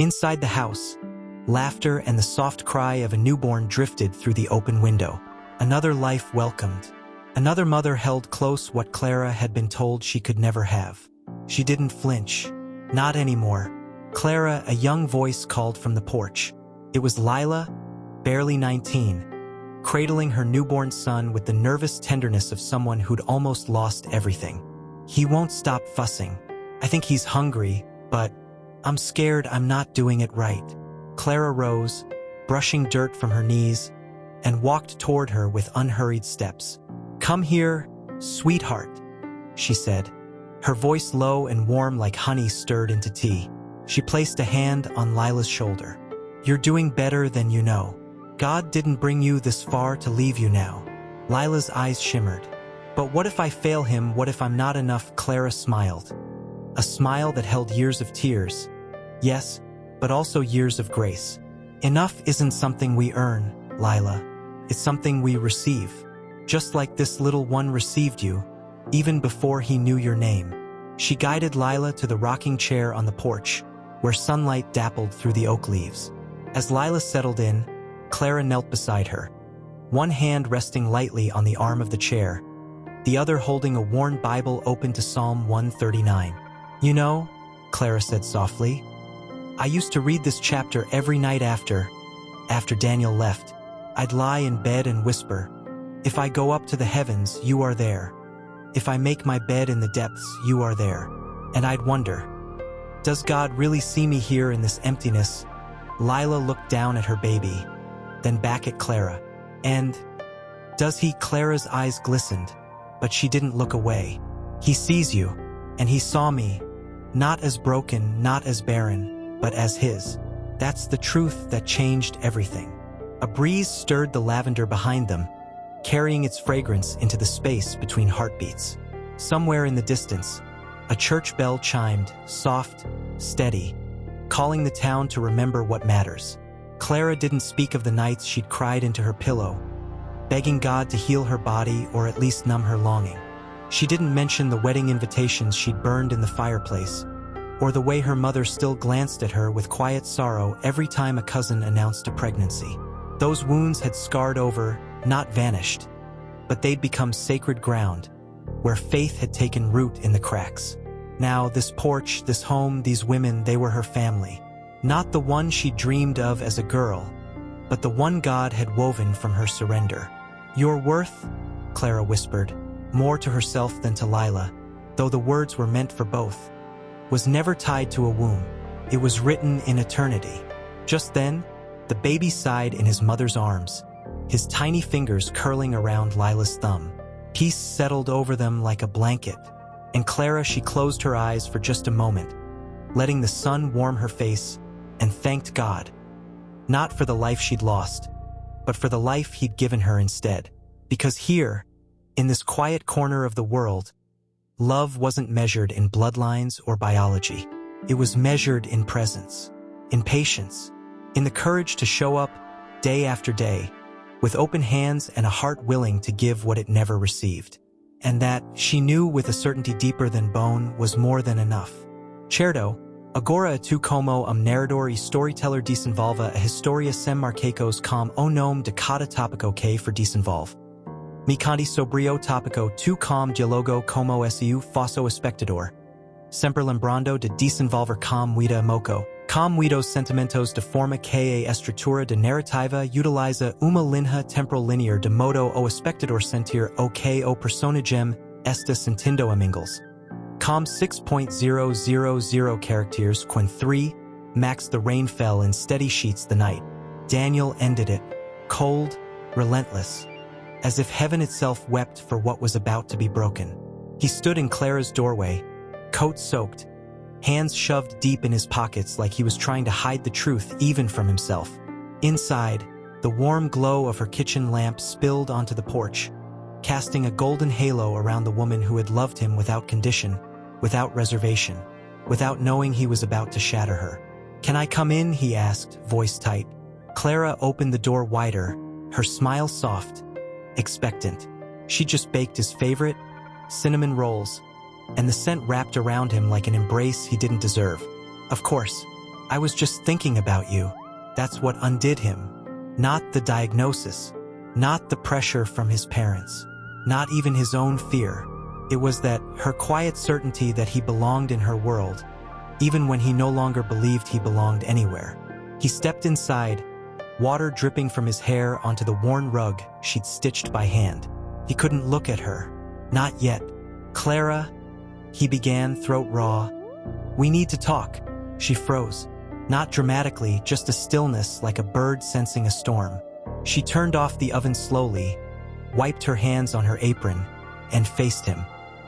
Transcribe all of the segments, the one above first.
Inside the house, laughter and the soft cry of a newborn drifted through the open window. Another life welcomed. Another mother held close what Clara had been told she could never have. She didn't flinch. Not anymore. Clara, a young voice called from the porch. It was Lila, barely 19, cradling her newborn son with the nervous tenderness of someone who'd almost lost everything. He won't stop fussing. I think he's hungry, but I'm scared I'm not doing it right. Clara rose, brushing dirt from her knees, and walked toward her with unhurried steps. "Come here, sweetheart," she said, her voice low and warm like honey stirred into tea. She placed a hand on Lila's shoulder. "You're doing better than you know. God didn't bring you this far to leave you now." Lila's eyes shimmered. "But what if I fail him? What if I'm not enough?" Clara smiled. A smile that held years of tears. Yes, but also years of grace. Enough isn't something we earn, Lila. It's something we receive. Just like this little one received you, even before he knew your name. She guided Lila to the rocking chair on the porch, where sunlight dappled through the oak leaves. As Lila settled in, Clara knelt beside her, one hand resting lightly on the arm of the chair, the other holding a worn Bible open to Psalm 139. "You know," Clara said softly, "I used to read this chapter every night after Daniel left. I'd lie in bed and whisper, 'If I go up to the heavens, you are there. If I make my bed in the depths, you are there.' And I'd wonder, does God really see me here in this emptiness?" Lila looked down at her baby, then back at Clara. "And does he?" Clara's eyes glistened, but she didn't look away. "He sees you, and he saw me, not as broken, not as barren, but as his. That's the truth that changed everything." A breeze stirred the lavender behind them, carrying its fragrance into the space between heartbeats. Somewhere in the distance, a church bell chimed, soft, steady, calling the town to remember what matters. Clara didn't speak of the nights she'd cried into her pillow, begging God to heal her body or at least numb her longing. She didn't mention the wedding invitations she'd burned in the fireplace, or the way her mother still glanced at her with quiet sorrow every time a cousin announced a pregnancy. Those wounds had scarred over, not vanished, but they'd become sacred ground, where faith had taken root in the cracks. Now, this porch, this home, these women, they were her family. Not the one she dreamed of as a girl, but the one God had woven from her surrender. "Your worth," Clara whispered, more to herself than to Lila, though the words were meant for both, was never tied to a womb. It was written in eternity. Just then, the baby sighed in his mother's arms, his tiny fingers curling around Lila's thumb. Peace settled over them like a blanket, and Clara, she closed her eyes for just a moment, letting the sun warm her face, and thanked God, not for the life she'd lost, but for the life he'd given her instead. Because here, in this quiet corner of the world, love wasn't measured in bloodlines or biology. It was measured in presence, in patience, in the courage to show up day after day, with open hands and a heart willing to give what it never received. And that, she knew with a certainty deeper than bone, was more than enough. Certo, agora tu como narrador e storyteller desenvolva a historia sem marcacos com o nome de cada topico que for desenvolve. Mi conti sobrio topico tu com dialogo como su fosso espectador. Sempre lembrando de desenvolver com vida moco. Com os sentimentos de forma que a estrutura de narrativa utiliza uma linha temporal linear de modo o espectador sentir o que o personagem está sentindo amigos. Com 6.000 characters when 3, max the rain fell in steady sheets the night. Daniel ended it, cold, relentless, as if heaven itself wept for what was about to be broken. He stood in Clara's doorway, coat soaked, hands shoved deep in his pockets like he was trying to hide the truth even from himself. Inside, the warm glow of her kitchen lamp spilled onto the porch, casting a golden halo around the woman who had loved him without condition, without reservation, without knowing he was about to shatter her. "Can I come in?" he asked, voice tight. Clara opened the door wider, her smile soft, expectant. She just baked his favorite, cinnamon rolls, and the scent wrapped around him like an embrace he didn't deserve. "Of course, I was just thinking about you. That's what undid him. Not the diagnosis, not the pressure from his parents, not even his own fear. It was that her quiet certainty that he belonged in her world, even when he no longer believed he belonged anywhere. He stepped inside, water dripping from his hair onto the worn rug she'd stitched by hand. He couldn't look at her. Not yet. Clara, he began, throat raw. We need to talk. She froze. Not dramatically, just a stillness like a bird sensing a storm. She turned off the oven slowly, wiped her hands on her apron, and faced him.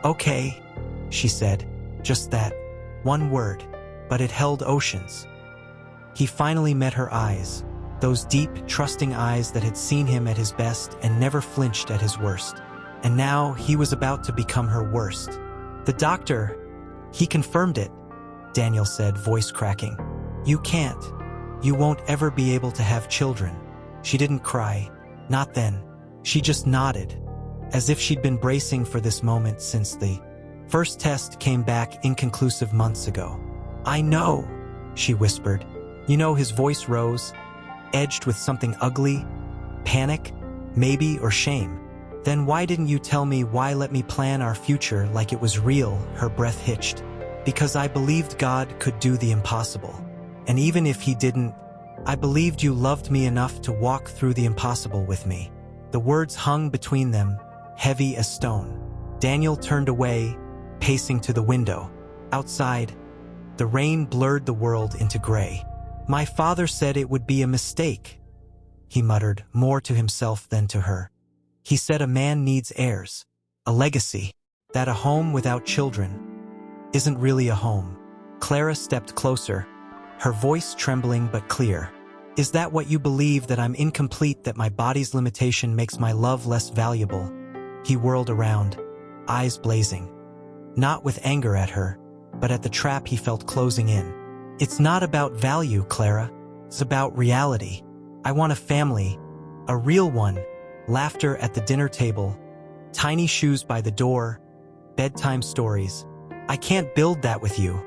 Okay, she said. Just that. One word. But it held oceans. He finally met her eyes. Those deep, trusting eyes that had seen him at his best and never flinched at his worst. And now he was about to become her worst. The doctor, he confirmed it, Daniel said, voice cracking. You can't. You won't ever be able to have children. She didn't cry. Not then. She just nodded, as if she'd been bracing for this moment since the first test came back inconclusive months ago. I know, she whispered. You know, his voice rose, edged with something ugly, panic, maybe, or shame. Then why didn't you tell me? Why let me plan our future like it was real? Her breath hitched. Because I believed God could do the impossible. And even if he didn't, I believed you loved me enough to walk through the impossible with me. The words hung between them, heavy as stone. Daniel turned away, pacing to the window. Outside, the rain blurred the world into gray. My father said it would be a mistake, he muttered, more to himself than to her. He said a man needs heirs, a legacy, that a home without children isn't really a home. Clara stepped closer, her voice trembling but clear. Is that what you believe, that I'm incomplete, that my body's limitation makes my love less valuable? He whirled around, eyes blazing. Not with anger at her, but at the trap he felt closing in. It's not about value, Clara. It's about reality. I want a family, a real one. Laughter at the dinner table, tiny shoes by the door, bedtime stories. I can't build that with you.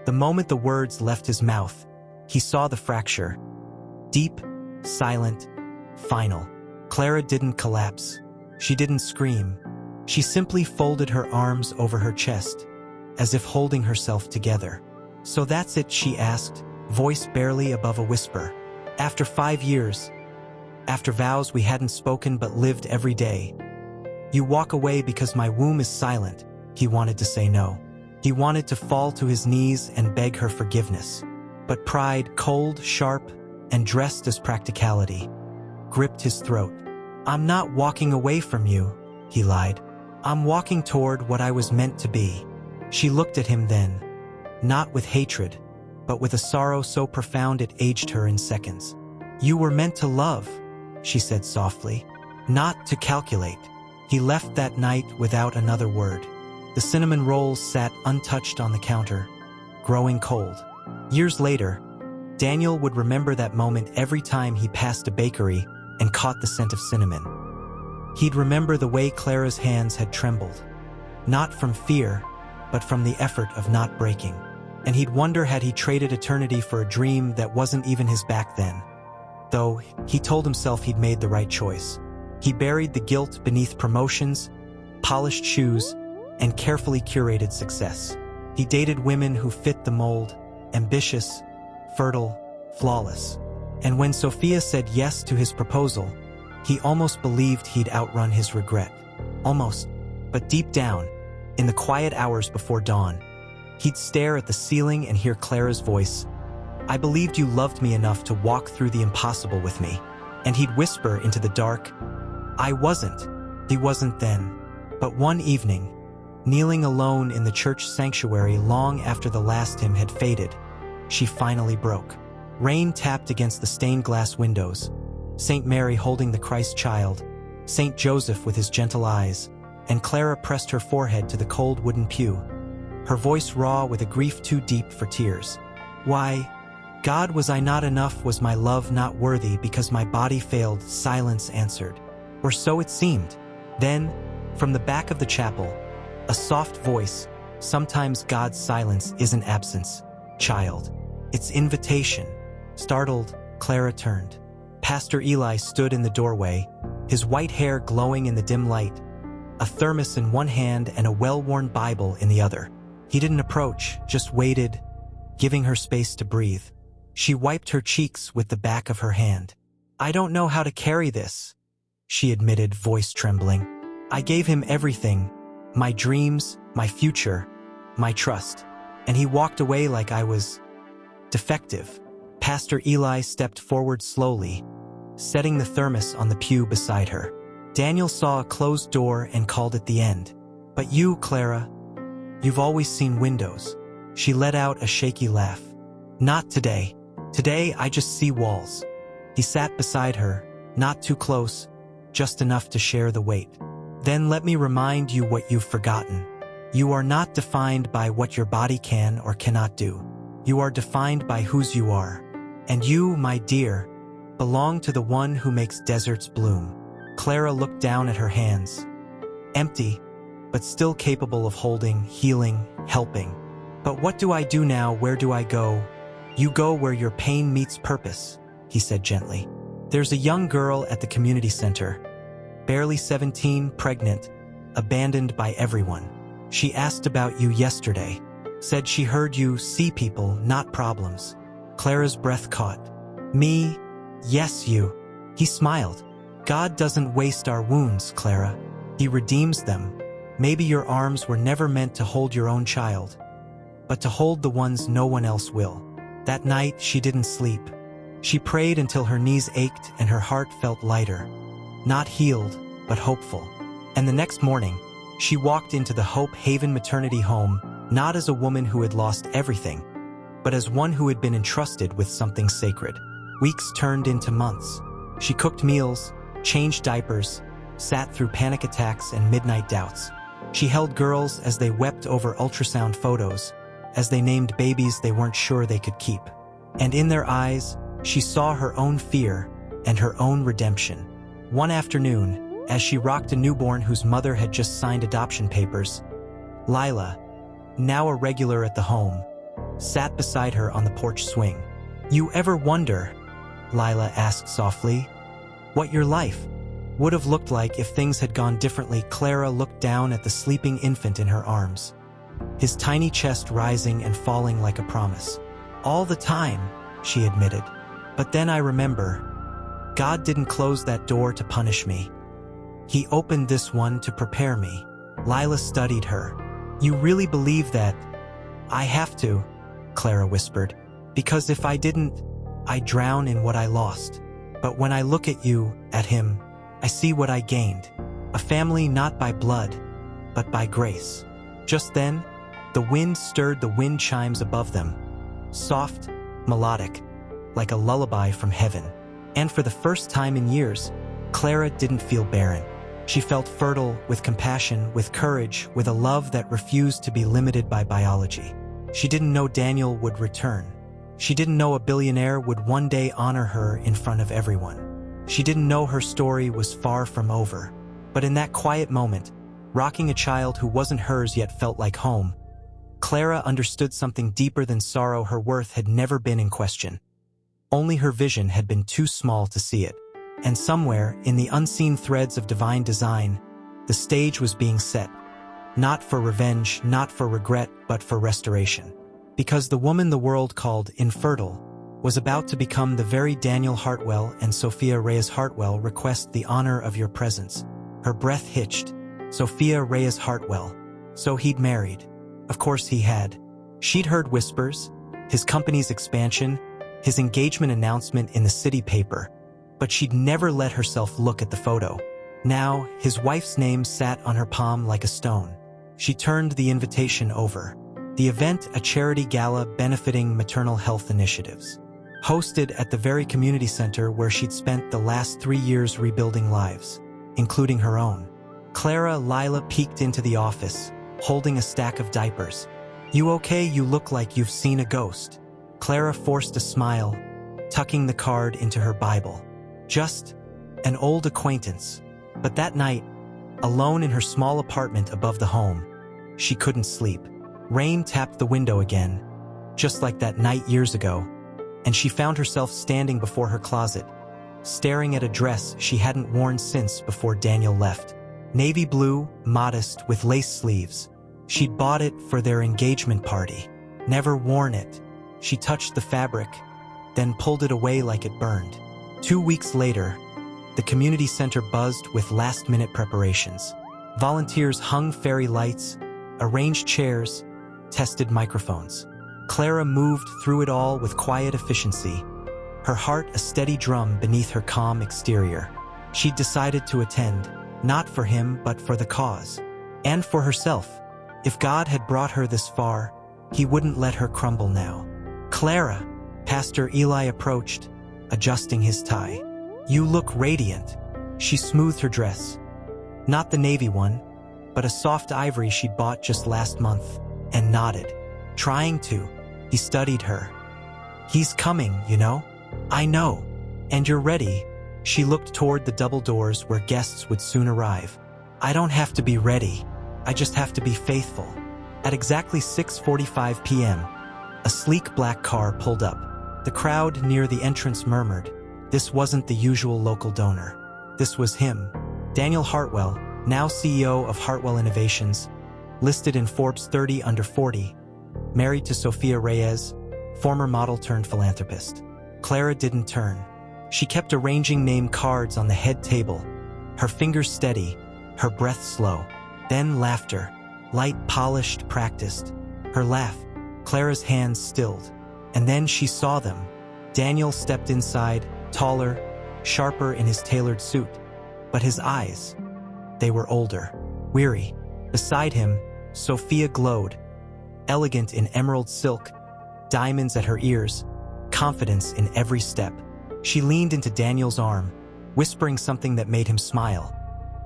The moment the words left his mouth, he saw the fracture. Deep, silent, final. Clara didn't collapse. She didn't scream. She simply folded her arms over her chest, as if holding herself together. So that's it, she asked, voice barely above a whisper. After 5 years, after vows we hadn't spoken but lived every day, you walk away because my womb is silent. He wanted to say no. He wanted to fall to his knees and beg her forgiveness. But pride, cold, sharp, and dressed as practicality, gripped his throat. I'm not walking away from you, he lied. I'm walking toward what I was meant to be. She looked at him then, not with hatred, but with a sorrow so profound it aged her in seconds. You were meant to love, she said softly, not to calculate. He left that night without another word. The cinnamon rolls sat untouched on the counter, growing cold. Years later, Daniel would remember that moment every time he passed a bakery and caught the scent of cinnamon. He'd remember the way Clara's hands had trembled, not from fear, but from the effort of not breaking. And he'd wonder, had he traded eternity for a dream that wasn't even his back then? Though, he told himself he'd made the right choice. He buried the guilt beneath promotions, polished shoes, and carefully curated success. He dated women who fit the mold, ambitious, fertile, flawless. And when Sophia said yes to his proposal, he almost believed he'd outrun his regret. Almost. But deep down, in the quiet hours before dawn, he'd stare at the ceiling and hear Clara's voice. I believed you loved me enough to walk through the impossible with me. And he'd whisper into the dark, I wasn't. He wasn't then. But one evening, kneeling alone in the church sanctuary long after the last hymn had faded, she finally broke. Rain tapped against the stained glass windows. Saint Mary holding the Christ child, Saint Joseph with his gentle eyes, and Clara pressed her forehead to the cold wooden pew, her voice raw with a grief too deep for tears. Why, God, was I not enough? Was my love not worthy because my body failed? Silence answered. Or so it seemed. Then, from the back of the chapel, a soft voice, sometimes God's silence isn't absence, child. It's invitation. Startled, Clara turned. Pastor Eli stood in the doorway, his white hair glowing in the dim light, a thermos in one hand and a well-worn Bible in the other. He didn't approach, just waited, giving her space to breathe. She wiped her cheeks with the back of her hand. "I don't know how to carry this," she admitted, voice trembling. "I gave him everything, my dreams, my future, my trust. And he walked away like I was defective." Pastor Eli stepped forward slowly, setting the thermos on the pew beside her. Daniel saw a closed door and called it the end. "But you, Clara, you've always seen windows." She let out a shaky laugh. "Not today. Today I just see walls." He sat beside her, not too close, just enough to share the weight. "Then let me remind you what you've forgotten. You are not defined by what your body can or cannot do. You are defined by whose you are. And you, my dear, belong to the one who makes deserts bloom." Clara looked down at her hands. Empty, but still capable of holding, healing, helping. "But what do I do now? Where do I go?" "You go where your pain meets purpose," he said gently. "There's a young girl at the community center, barely 17, pregnant, abandoned by everyone. She asked about you yesterday. Said she heard you see people, not problems." Clara's breath caught. "Me? Yes, you." He smiled. "God doesn't waste our wounds, Clara. He redeems them. Maybe your arms were never meant to hold your own child, but to hold the ones no one else will." That night, she didn't sleep. She prayed until her knees ached and her heart felt lighter. Not healed, but hopeful. And the next morning, she walked into the Hope Haven maternity home, not as a woman who had lost everything, but as one who had been entrusted with something sacred. Weeks turned into months. She cooked meals, changed diapers, sat through panic attacks and midnight doubts. She held girls as they wept over ultrasound photos, as they named babies they weren't sure they could keep. And in their eyes, she saw her own fear and her own redemption. One afternoon, as she rocked a newborn whose mother had just signed adoption papers, Lila, now a regular at the home, sat beside her on the porch swing. "You ever wonder," Lila asked softly, "what your life would have looked like if things had gone differently?" Clara looked down at the sleeping infant in her arms, his tiny chest rising and falling like a promise. "All the time," she admitted. "But then I remember, God didn't close that door to punish me. He opened this one to prepare me." Lila studied her. "You really believe that?" "I have to," Clara whispered, "because if I didn't, I'd drown in what I lost. But when I look at you, at him, I see what I gained. A family not by blood, but by grace." Just then, the wind stirred the wind chimes above them, soft, melodic, like a lullaby from heaven. And for the first time in years, Clara didn't feel barren. She felt fertile, with compassion, with courage, with a love that refused to be limited by biology. She didn't know Daniel would return. She didn't know a billionaire would one day honor her in front of everyone. She didn't know her story was far from over. But in that quiet moment, rocking a child who wasn't hers yet felt like home, Clara understood something deeper than sorrow. Her worth had never been in question. Only her vision had been too small to see it. And somewhere, in the unseen threads of divine design, the stage was being set. Not for revenge, not for regret, but for restoration. Because the woman the world called infertile was about to become the very Daniel Hartwell and Sophia Reyes Hartwell. "Request the honor of your presence." Her breath hitched. Sophia Reyes Hartwell. So he'd married. Of course he had. She'd heard whispers, his company's expansion, his engagement announcement in the city paper, but she'd never let herself look at the photo. Now, his wife's name sat on her palm like a stone. She turned the invitation over. The event, a charity gala benefiting maternal health initiatives, hosted at the very community center where she'd spent the last 3 years rebuilding lives, including her own. Lila peeked into the office, holding a stack of diapers. "You okay? You look like you've seen a ghost." Clara forced a smile, tucking the card into her Bible. "Just an old acquaintance." But that night, alone in her small apartment above the home, she couldn't sleep. Rain tapped the window again, just like that night years ago, and she found herself standing before her closet, staring at a dress she hadn't worn since before Daniel left. Navy blue, modest, with lace sleeves. She'd bought it for their engagement party. Never worn it. She touched the fabric, then pulled it away like it burned. 2 weeks later, the community center buzzed with last-minute preparations. Volunteers hung fairy lights, arranged chairs, tested microphones. Clara moved through it all with quiet efficiency, her heart a steady drum beneath her calm exterior. She'd decided to attend, not for him but for the cause. And for herself. If God had brought her this far, he wouldn't let her crumble now. "Clara," Pastor Eli approached, adjusting his tie. "You look radiant." She smoothed her dress. Not the navy one, but a soft ivory she'd bought just last month, and nodded. Trying to. He studied her. "He's coming, you know?" "I know. And you're ready." She looked toward the double doors where guests would soon arrive. "I don't have to be ready. I just have to be faithful." At exactly 6:45 p.m., a sleek black car pulled up. The crowd near the entrance murmured. This wasn't the usual local donor. This was him. Daniel Hartwell, now CEO of Hartwell Innovations, listed in Forbes 30 under 40, married to Sophia Reyes, former model turned philanthropist. Clara didn't turn. She kept arranging name cards on the head table, her fingers steady, her breath slow. Then laughter, light, polished, practiced. Her laugh, Clara's hands stilled. And then she saw them. Daniel stepped inside, taller, sharper in his tailored suit. But his eyes, they were older, weary. Beside him, Sophia glowed, elegant in emerald silk, diamonds at her ears, confidence in every step. She leaned into Daniel's arm, whispering something that made him smile.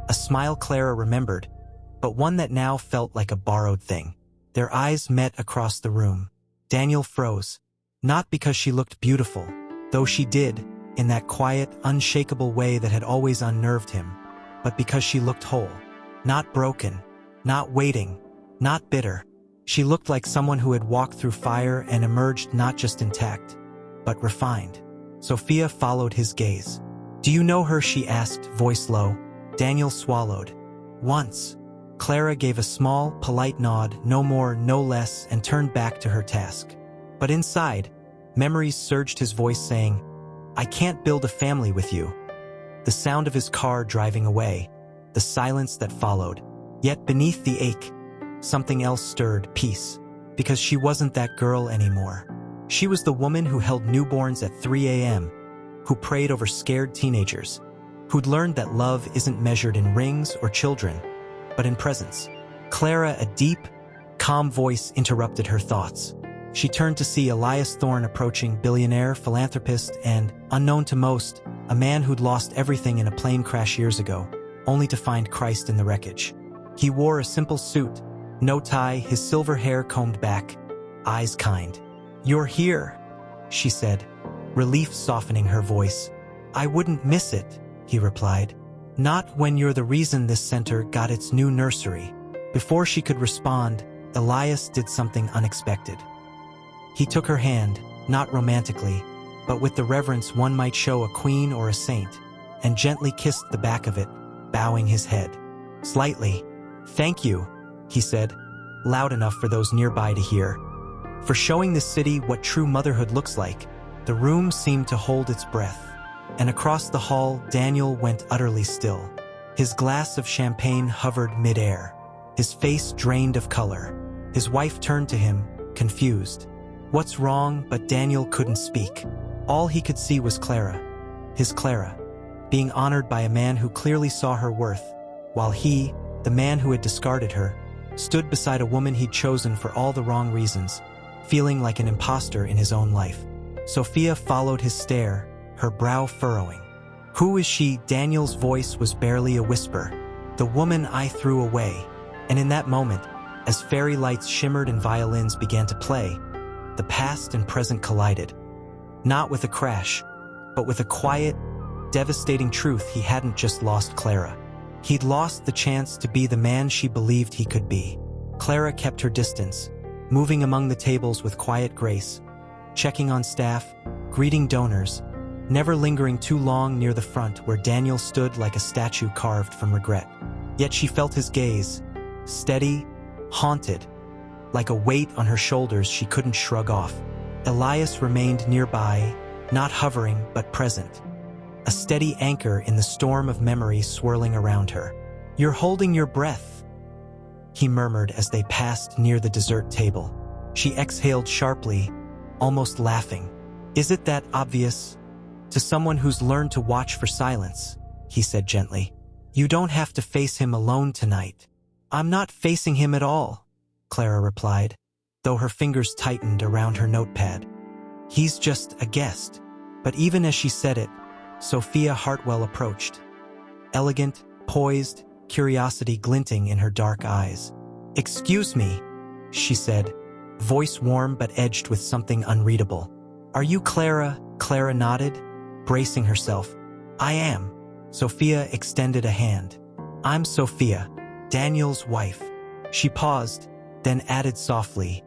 A smile Clara remembered, but one that now felt like a borrowed thing. Their eyes met across the room. Daniel froze, not because she looked beautiful, though she did, in that quiet, unshakable way that had always unnerved him, but because she looked whole, not broken, not waiting, not bitter. She looked like someone who had walked through fire and emerged not just intact, but refined. Sophia followed his gaze. "Do you know her?" she asked, voice low. Daniel swallowed. "Once." Clara gave a small, polite nod, no more, no less, and turned back to her task. But inside, memories surged, his voice saying, "I can't build a family with you." The sound of his car driving away, the silence that followed. Yet beneath the ache, something else stirred, peace. Because she wasn't that girl anymore. She was the woman who held newborns at 3 a.m., who prayed over scared teenagers, who'd learned that love isn't measured in rings or children, but in presence. Clara, a deep, calm voice interrupted her thoughts. She turned to see Elias Thorne approaching, billionaire, philanthropist, and, unknown to most, a man who'd lost everything in a plane crash years ago, only to find Christ in the wreckage. He wore a simple suit, no tie, his silver hair combed back, eyes kind. "You're here," she said, relief softening her voice. "I wouldn't miss it," he replied. "Not when you're the reason this center got its new nursery." Before she could respond, Elias did something unexpected. He took her hand, not romantically, but with the reverence one might show a queen or a saint, and gently kissed the back of it, bowing his head. Slightly. "Thank you," he said, loud enough for those nearby to hear. "For showing this city what true motherhood looks like." The room seemed to hold its breath. And across the hall, Daniel went utterly still. His glass of champagne hovered mid-air. His face drained of color. His wife turned to him, confused. "What's wrong?" But Daniel couldn't speak. All he could see was Clara. His Clara. Being honored by a man who clearly saw her worth, while he, the man who had discarded her, stood beside a woman he'd chosen for all the wrong reasons, feeling like an imposter in his own life. Sophia followed his stare, her brow furrowing. "Who is she?" Daniel's voice was barely a whisper. "The woman I threw away." And in that moment, as fairy lights shimmered and violins began to play, the past and present collided. Not with a crash, but with a quiet, devastating truth. He hadn't just lost Clara. He'd lost the chance to be the man she believed he could be. Clara kept her distance, moving among the tables with quiet grace, checking on staff, greeting donors, never lingering too long near the front where Daniel stood like a statue carved from regret. Yet she felt his gaze, steady, haunted, like a weight on her shoulders she couldn't shrug off. Elias remained nearby, not hovering but present, a steady anchor in the storm of memory swirling around her. "You're holding your breath," he murmured as they passed near the dessert table. She exhaled sharply, almost laughing. "Is it that obvious? To someone who's learned to watch for silence," he said gently. "You don't have to face him alone tonight." "I'm not facing him at all," Clara replied, though her fingers tightened around her notepad. "He's just a guest." But even as she said it, Sophia Hartwell approached. Elegant, poised, curiosity glinting in her dark eyes. "Excuse me," she said, voice warm but edged with something unreadable. "Are you Clara?" Clara nodded, bracing herself. "I am." Sophia extended a hand. "I'm Sophia, Daniel's wife." She paused, then added softly,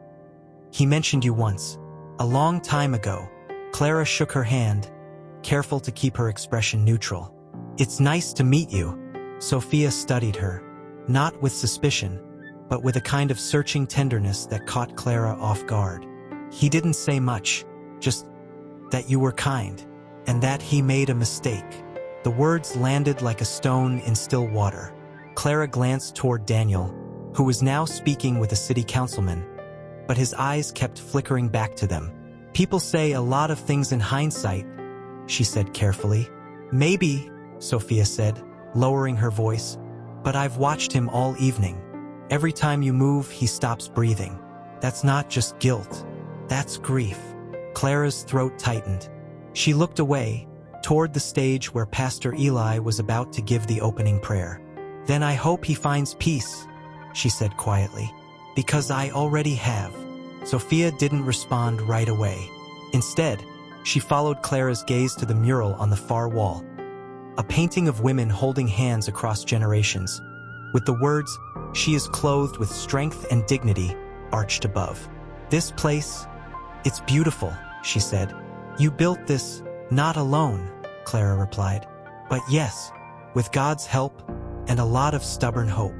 "He mentioned you once, a long time ago." Clara shook her hand, careful to keep her expression neutral. "It's nice to meet you." Sophia studied her, not with suspicion, but with a kind of searching tenderness that caught Clara off guard. "He didn't say much, just that you were kind, and that he made a mistake." The words landed like a stone in still water. Clara glanced toward Daniel, who was now speaking with a city councilman, but his eyes kept flickering back to them. "People say a lot of things in hindsight," she said carefully. "Maybe," Sophia said, lowering her voice, "but I've watched him all evening. Every time you move, he stops breathing. That's not just guilt, that's grief." Clara's throat tightened. She looked away, toward the stage where Pastor Eli was about to give the opening prayer. "Then I hope he finds peace," she said quietly. "Because I already have." Sophia didn't respond right away. Instead, she followed Clara's gaze to the mural on the far wall, a painting of women holding hands across generations, with the words, "She is clothed with strength and dignity," arched above. "This place, it's beautiful," she said. "You built this, not alone," Clara replied. "But yes, with God's help and a lot of stubborn hope."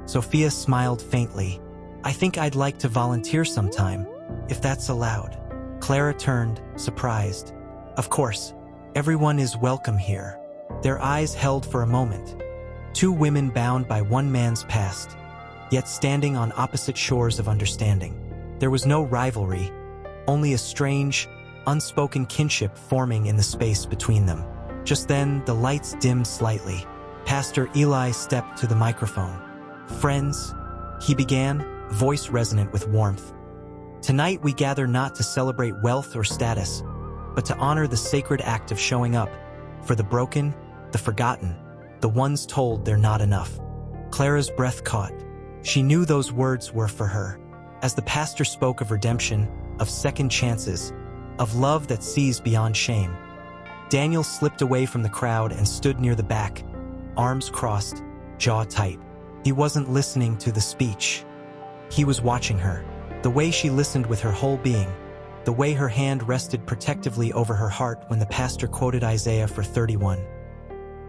Sophia smiled faintly. "I think I'd like to volunteer sometime, if that's allowed." Clara turned, surprised. "Of course, everyone is welcome here." Their eyes held for a moment. Two women bound by one man's past, yet standing on opposite shores of understanding. There was no rivalry, only a strange, unspoken kinship forming in the space between them. Just then, the lights dimmed slightly. Pastor Eli stepped to the microphone. "Friends," he began, voice resonant with warmth. "Tonight we gather not to celebrate wealth or status, but to honor the sacred act of showing up for the broken, the forgotten, the ones told they're not enough." Clara's breath caught. She knew those words were for her. As the pastor spoke of redemption, of second chances, of love that sees beyond shame, Daniel slipped away from the crowd and stood near the back, arms crossed, jaw tight. He wasn't listening to the speech. He was watching her, the way she listened with her whole being, the way her hand rested protectively over her heart when the pastor quoted Isaiah 31.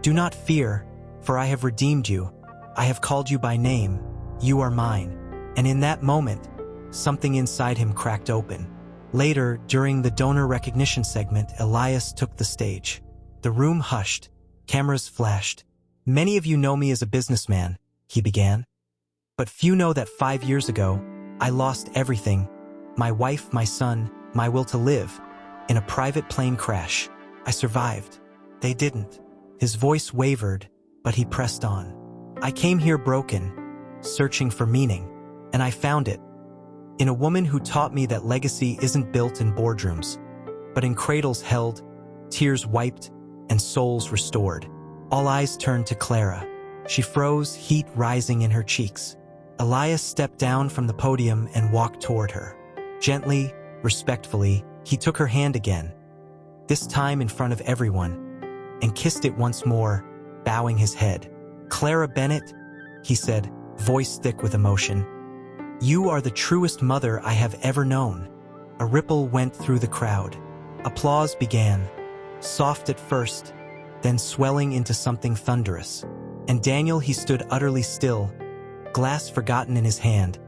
"Do not fear, for I have redeemed you. I have called you by name. You are mine." And in that moment, something inside him cracked open. Later, during the donor recognition segment, Elias took the stage. The room hushed. Cameras flashed. "Many of you know me as a businessman," he began. "But few know that 5 years ago, I lost everything, my wife, my son, my will to live, in a private plane crash. I survived. They didn't." His voice wavered, but he pressed on. "I came here broken, searching for meaning, and I found it in a woman who taught me that legacy isn't built in boardrooms, but in cradles held, tears wiped, and souls restored." All eyes turned to Clara. She froze, heat rising in her cheeks. Elias stepped down from the podium and walked toward her. Gently, respectfully, he took her hand again, this time in front of everyone, and kissed it once more, bowing his head. "Clara Bennett," he said, voice thick with emotion, You are the truest mother I have ever known." A ripple went through the crowd. Applause began, soft at first, then swelling into something thunderous. And Daniel, he stood utterly still, glass forgotten in his hand,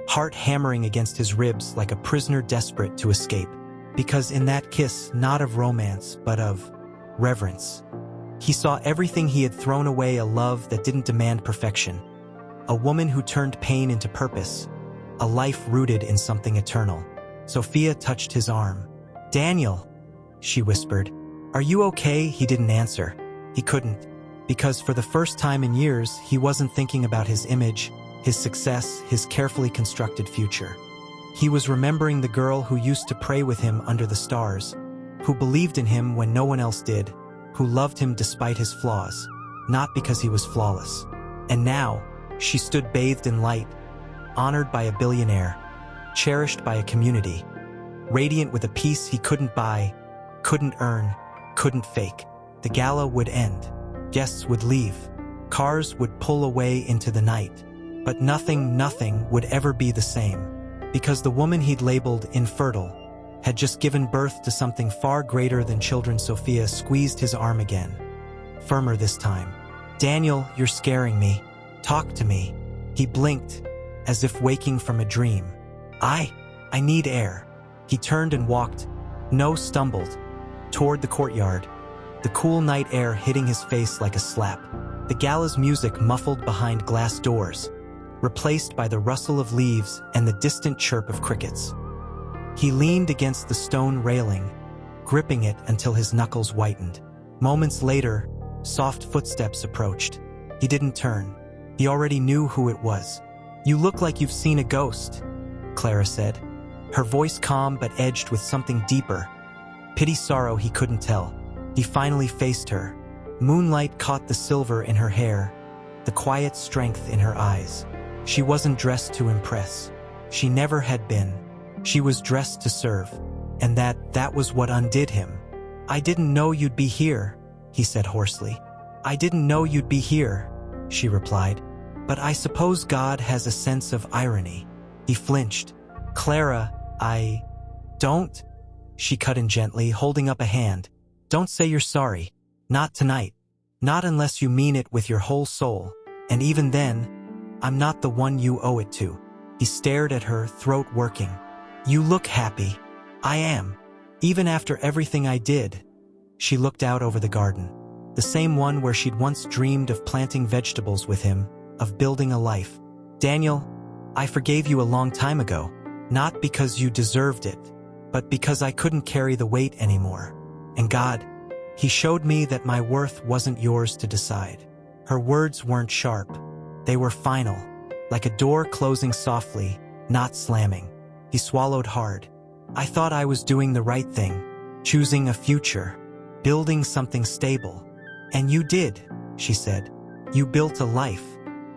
heart hammering against his ribs like a prisoner desperate to escape. Because in that kiss, not of romance, but of reverence, he saw everything he had thrown away, a love that didn't demand perfection, a woman who turned pain into purpose, a life rooted in something eternal. Sophia touched his arm. "Daniel," she whispered. "Are you okay?" He didn't answer. He couldn't, because for the first time in years, he wasn't thinking about his image, his success, his carefully constructed future. He was remembering the girl who used to pray with him under the stars, who believed in him when no one else did, who loved him despite his flaws, not because he was flawless. And now, she stood bathed in light, honored by a billionaire, cherished by a community, radiant with a peace he couldn't buy, couldn't earn, couldn't fake. The gala would end. Guests would leave. Cars would pull away into the night. But nothing would ever be the same. Because the woman he'd labeled infertile had just given birth to something far greater than children. Sophia squeezed his arm again, firmer this time. "Daniel, you're scaring me. Talk to me." He blinked, as if waking from a dream. I need air." He turned and walked, stumbled, toward the courtyard, the cool night air hitting his face like a slap. The gala's music muffled behind glass doors, replaced by the rustle of leaves and the distant chirp of crickets. He leaned against the stone railing, gripping it until his knuckles whitened. Moments later, soft footsteps approached. He didn't turn. He already knew who it was. "You look like you've seen a ghost," Clara said, her voice calm but edged with something deeper. Pity, sorrow, he couldn't tell. He finally faced her. Moonlight caught the silver in her hair, the quiet strength in her eyes. She wasn't dressed to impress. She never had been. She was dressed to serve. And that was what undid him. "I didn't know you'd be here," he said hoarsely. "I didn't know you'd be here," she replied. "But I suppose God has a sense of irony." He flinched. "Clara, I don't," she cut in gently, holding up a hand. "Don't say you're sorry. Not tonight. Not unless you mean it with your whole soul. And even then, I'm not the one you owe it to." He stared at her, throat working. "You look happy." "I am. Even after everything I did." She looked out over the garden. The same one where she'd once dreamed of planting vegetables with him, of building a life. "Daniel, I forgave you a long time ago. Not because you deserved it, but because I couldn't carry the weight anymore. And God, He showed me that my worth wasn't yours to decide." Her words weren't sharp. They were final, like a door closing softly, not slamming. He swallowed hard. "I thought I was doing the right thing, choosing a future, building something stable. And you did," she said. "You built a life,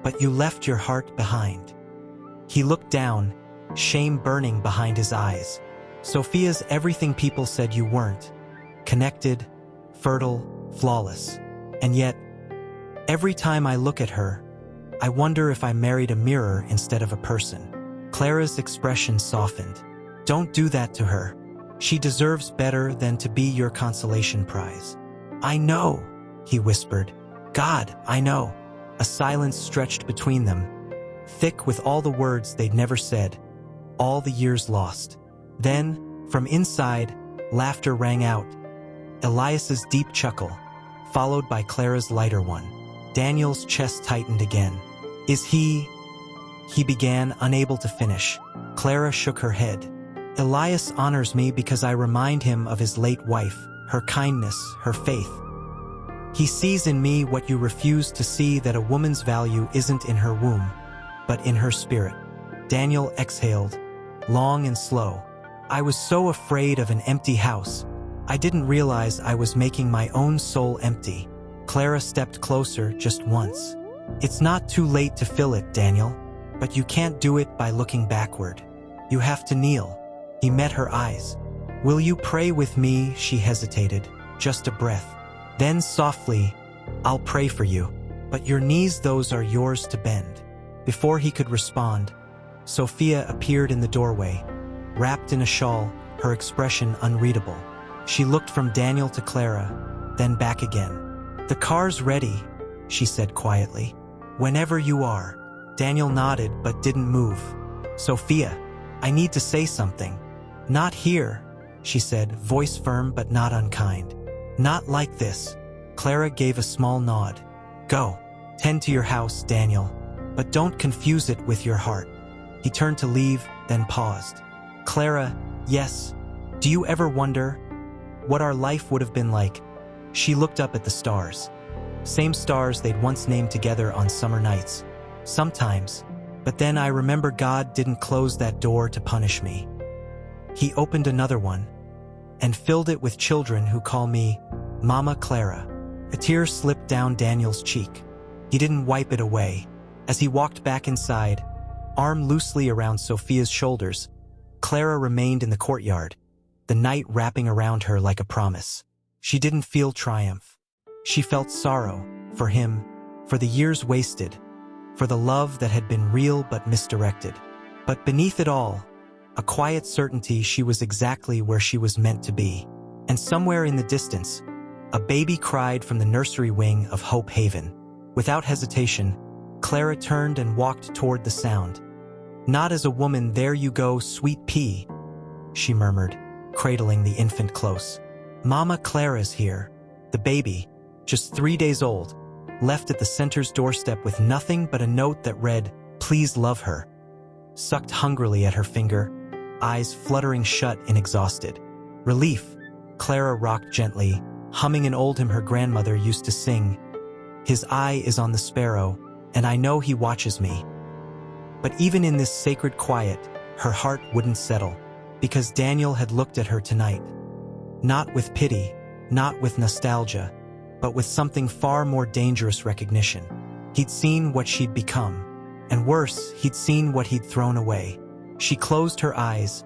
but you left your heart behind." He looked down, shame burning behind his eyes. "Sophia's everything people said you weren't. Connected, fertile, flawless. And yet, every time I look at her, I wonder if I married a mirror instead of a person." Clara's expression softened. "Don't do that to her. She deserves better than to be your consolation prize." "I know," he whispered. "God, I know." A silence stretched between them, thick with all the words they'd never said, all the years lost. Then, from inside, laughter rang out. Elias's deep chuckle, followed by Clara's lighter one. Daniel's chest tightened again. "Is he began, unable to finish. Clara shook her head. "Elias honors me because I remind him of his late wife, her kindness, her faith. He sees in me what you refuse to see, that a woman's value isn't in her womb, but in her spirit." Daniel exhaled, long and slow. "I was so afraid of an empty house. I didn't realize I was making my own soul empty." Clara stepped closer just once. "It's not too late to fill it, Daniel. But you can't do it by looking backward. You have to kneel." He met her eyes. "Will you pray with me?" She hesitated, just a breath. Then softly, "I'll pray for you. But your knees, those are yours to bend." Before he could respond, Sophia appeared in the doorway, wrapped in a shawl, her expression unreadable. She looked from Daniel to Clara, then back again. "The car's ready," she said quietly. "Whenever you are." Daniel nodded but didn't move. "Sophia, I need to say something." "Not here," she said, voice firm but not unkind. "Not like this." Clara gave a small nod. "Go. Tend to your house, Daniel. But don't confuse it with your heart." He turned to leave, then paused. "Clara, yes. Do you ever wonder what our life would have been like?" She looked up at the stars. Same stars they'd once named together on summer nights. "Sometimes. But then I remember God didn't close that door to punish me. He opened another one and filled it with children who call me Mama Clara." A tear slipped down Daniel's cheek. He didn't wipe it away. As he walked back inside, arm loosely around Sophia's shoulders, Clara remained in the courtyard, the night wrapping around her like a promise. She didn't feel triumph. She felt sorrow for him, for the years wasted, for the love that had been real but misdirected. But beneath it all, a quiet certainty she was exactly where she was meant to be. And somewhere in the distance, a baby cried from the nursery wing of Hope Haven. Without hesitation, Clara turned and walked toward the sound. "Not as a woman, there you go, sweet pea," she murmured, cradling the infant close. "Mama Clara's here." The baby, just 3 days old, left at the center's doorstep with nothing but a note that read, "Please love her," sucked hungrily at her finger, eyes fluttering shut in exhausted relief. Clara rocked gently, humming an old hymn her grandmother used to sing. "His eye is on the sparrow, and I know he watches me." But even in this sacred quiet, her heart wouldn't settle, because Daniel had looked at her tonight. Not with pity, not with nostalgia, but with something far more dangerous: recognition. He'd seen what she'd become, and worse, he'd seen what he'd thrown away. She closed her eyes,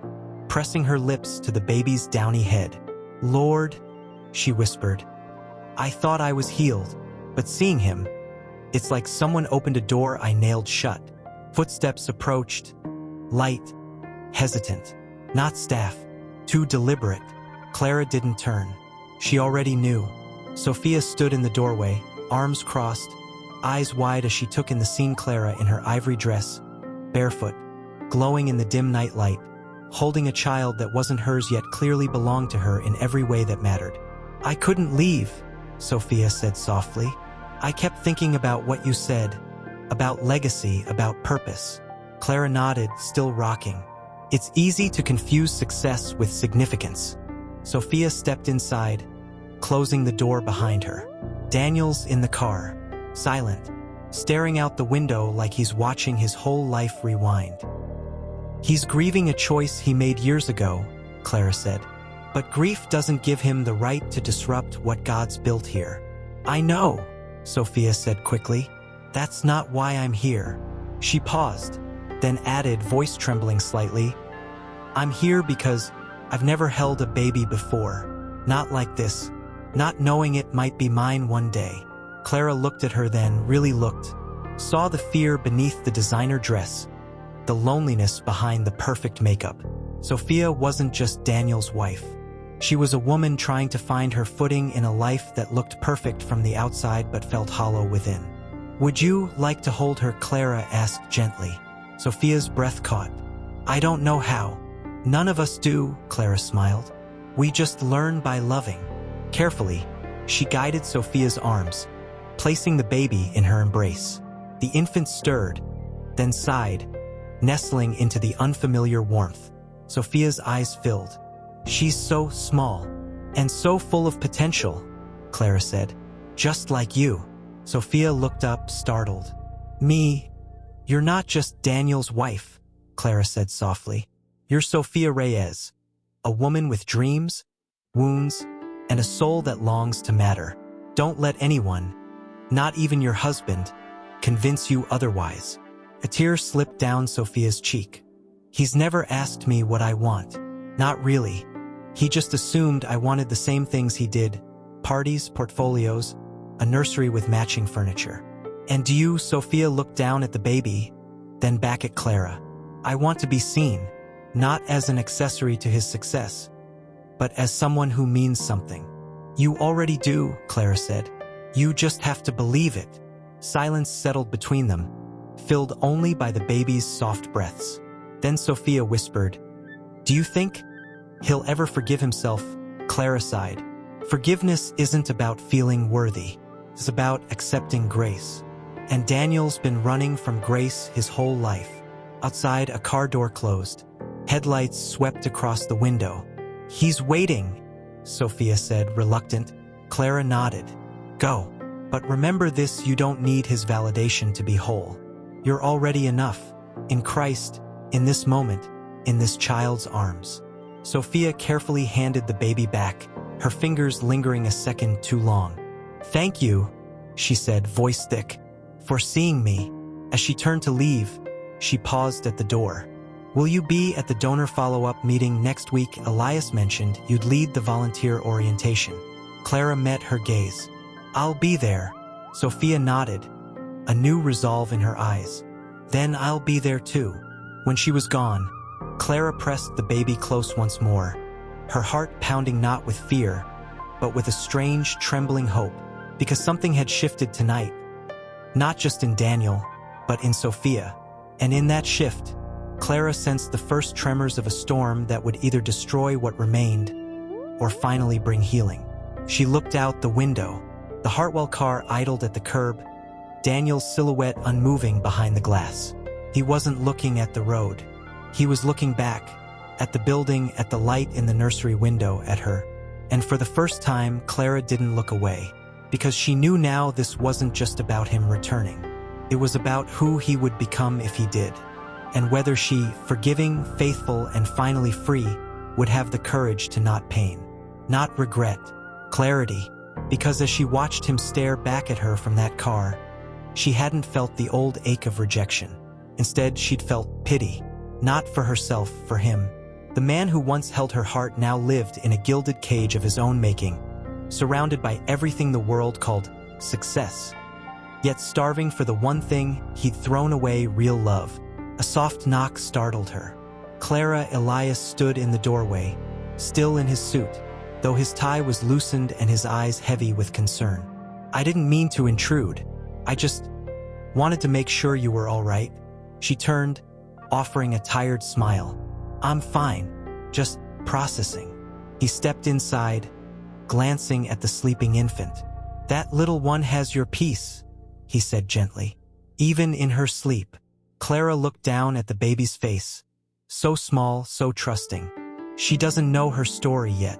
pressing her lips to the baby's downy head. "Lord," she whispered, "I thought I was healed, but seeing him, it's like someone opened a door I nailed shut." Footsteps approached, light, hesitant, not staff, too deliberate. Clara didn't turn. She already knew. Sophia stood in the doorway, arms crossed, eyes wide as she took in the scene. Clara in her ivory dress, barefoot, glowing in the dim night light, holding a child that wasn't hers yet clearly belonged to her in every way that mattered. "I couldn't leave," Sophia said softly. "I kept thinking about what you said, about legacy, about purpose." Clara nodded, still rocking. "It's easy to confuse success with significance." Sophia stepped inside, closing the door behind her. Daniel's in the car, silent, staring out the window like he's watching his whole life rewind. "He's grieving a choice he made years ago," Clara said. "But grief doesn't give him the right to disrupt what God's built here." "I know," Sophia said quickly. "That's not why I'm here." She paused, then added, voice trembling slightly, "I'm here because I've never held a baby before. Not like this. Not knowing it might be mine one day." Clara looked at her, then really looked. Saw the fear beneath the designer dress, the loneliness behind the perfect makeup. Sophia wasn't just Daniel's wife. She was a woman trying to find her footing in a life that looked perfect from the outside but felt hollow within. "Would you like to hold her?" Clara asked gently. Sophia's breath caught. "I don't know how." "None of us do," Clara smiled. "We just learn by loving." Carefully, she guided Sophia's arms, placing the baby in her embrace. The infant stirred, then sighed, nestling into the unfamiliar warmth. Sophia's eyes filled. "She's so small, and so full of potential," Clara said. "Just like you." Sophia looked up, startled. "Me? You're not just Daniel's wife," Clara said softly. "You're Sophia Reyes, a woman with dreams, wounds, and a soul that longs to matter. Don't let anyone, not even your husband, convince you otherwise." A tear slipped down Sophia's cheek. "He's never asked me what I want. Not really. He just assumed I wanted the same things he did: parties, portfolios, a nursery with matching furniture." "And you?" Sophia looked down at the baby, then back at Clara. I want to be seen, not as an accessory to his success, but as someone who means something. You already do, Clara said. You just have to believe it. Silence settled between them, filled only by the baby's soft breaths. Then Sophia whispered, "Do you think he'll ever forgive himself?" Clara sighed. Forgiveness isn't about feeling worthy. It's about accepting grace. And Daniel's been running from grace his whole life. Outside, a car door closed. Headlights swept across the window. "He's waiting," Sophia said, reluctant. Clara nodded. "Go. But remember this, you don't need his validation to be whole. You're already enough. In Christ, in this moment, in this child's arms." Sophia carefully handed the baby back, her fingers lingering a second too long. "Thank you," she said, voice thick, "for seeing me." As she turned to leave, she paused at the door. "Will you be at the donor follow-up meeting next week? Elias mentioned you'd lead the volunteer orientation." Clara met her gaze. "I'll be there." Sophia nodded, a new resolve in her eyes. "Then I'll be there too." When she was gone, Clara pressed the baby close once more, her heart pounding not with fear, but with a strange, trembling hope, because something had shifted tonight, not just in Daniel, but in Sophia. And in that shift, Clara sensed the first tremors of a storm that would either destroy what remained or finally bring healing. She looked out the window. The Hartwell car idled at the curb, Daniel's silhouette unmoving behind the glass. He wasn't looking at the road. He was looking back, at the building, at the light in the nursery window, at her. And for the first time, Clara didn't look away, because she knew now this wasn't just about him returning. It was about who he would become if he did, and whether she, forgiving, faithful, and finally free, would have the courage to not pain, not regret, clarity, because as she watched him stare back at her from that car, she hadn't felt the old ache of rejection. Instead, she'd felt pity, not for herself, for him. The man who once held her heart now lived in a gilded cage of his own making, surrounded by everything the world called success, yet starving for the one thing he'd thrown away: real love. A soft knock startled her. Clara. Elias stood in the doorway, still in his suit, though his tie was loosened and his eyes heavy with concern. "I didn't mean to intrude. I just wanted to make sure you were all right." She turned, offering a tired smile. "I'm fine, just processing." He stepped inside, glancing at the sleeping infant. "That little one has your peace," he said gently. Even in her sleep, Clara looked down at the baby's face, so small, so trusting. She doesn't know her story yet,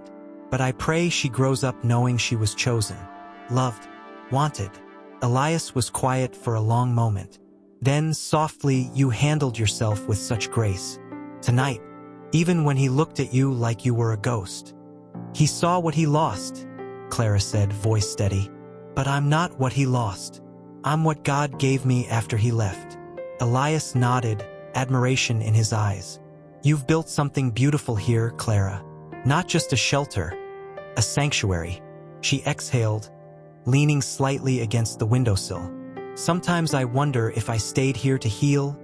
but I pray she grows up knowing she was chosen, loved, wanted. Elias was quiet for a long moment. Then, softly, "You handled yourself with such grace tonight, even when he looked at you like you were a ghost." "He saw what he lost," Clara said, voice steady. "But I'm not what he lost. I'm what God gave me after he left." Elias nodded, admiration in his eyes. "You've built something beautiful here, Clara. Not just a shelter, a sanctuary." She exhaled, leaning slightly against the windowsill. "Sometimes I wonder if I stayed here to heal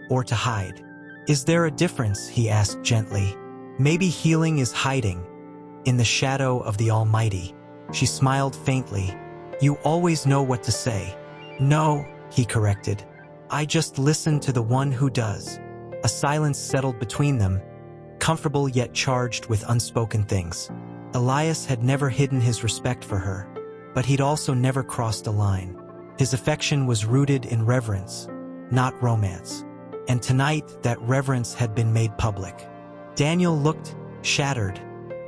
or to hide." "Is there a difference?" he asked gently. "Maybe healing is hiding in the shadow of the Almighty." She smiled faintly. "You always know what to say." "No," he corrected. "I just listen to the one who does." A silence settled between them, comfortable yet charged with unspoken things. Elias had never hidden his respect for her, but he'd also never crossed a line. His affection was rooted in reverence, not romance. And tonight, that reverence had been made public. "Daniel looked shattered,"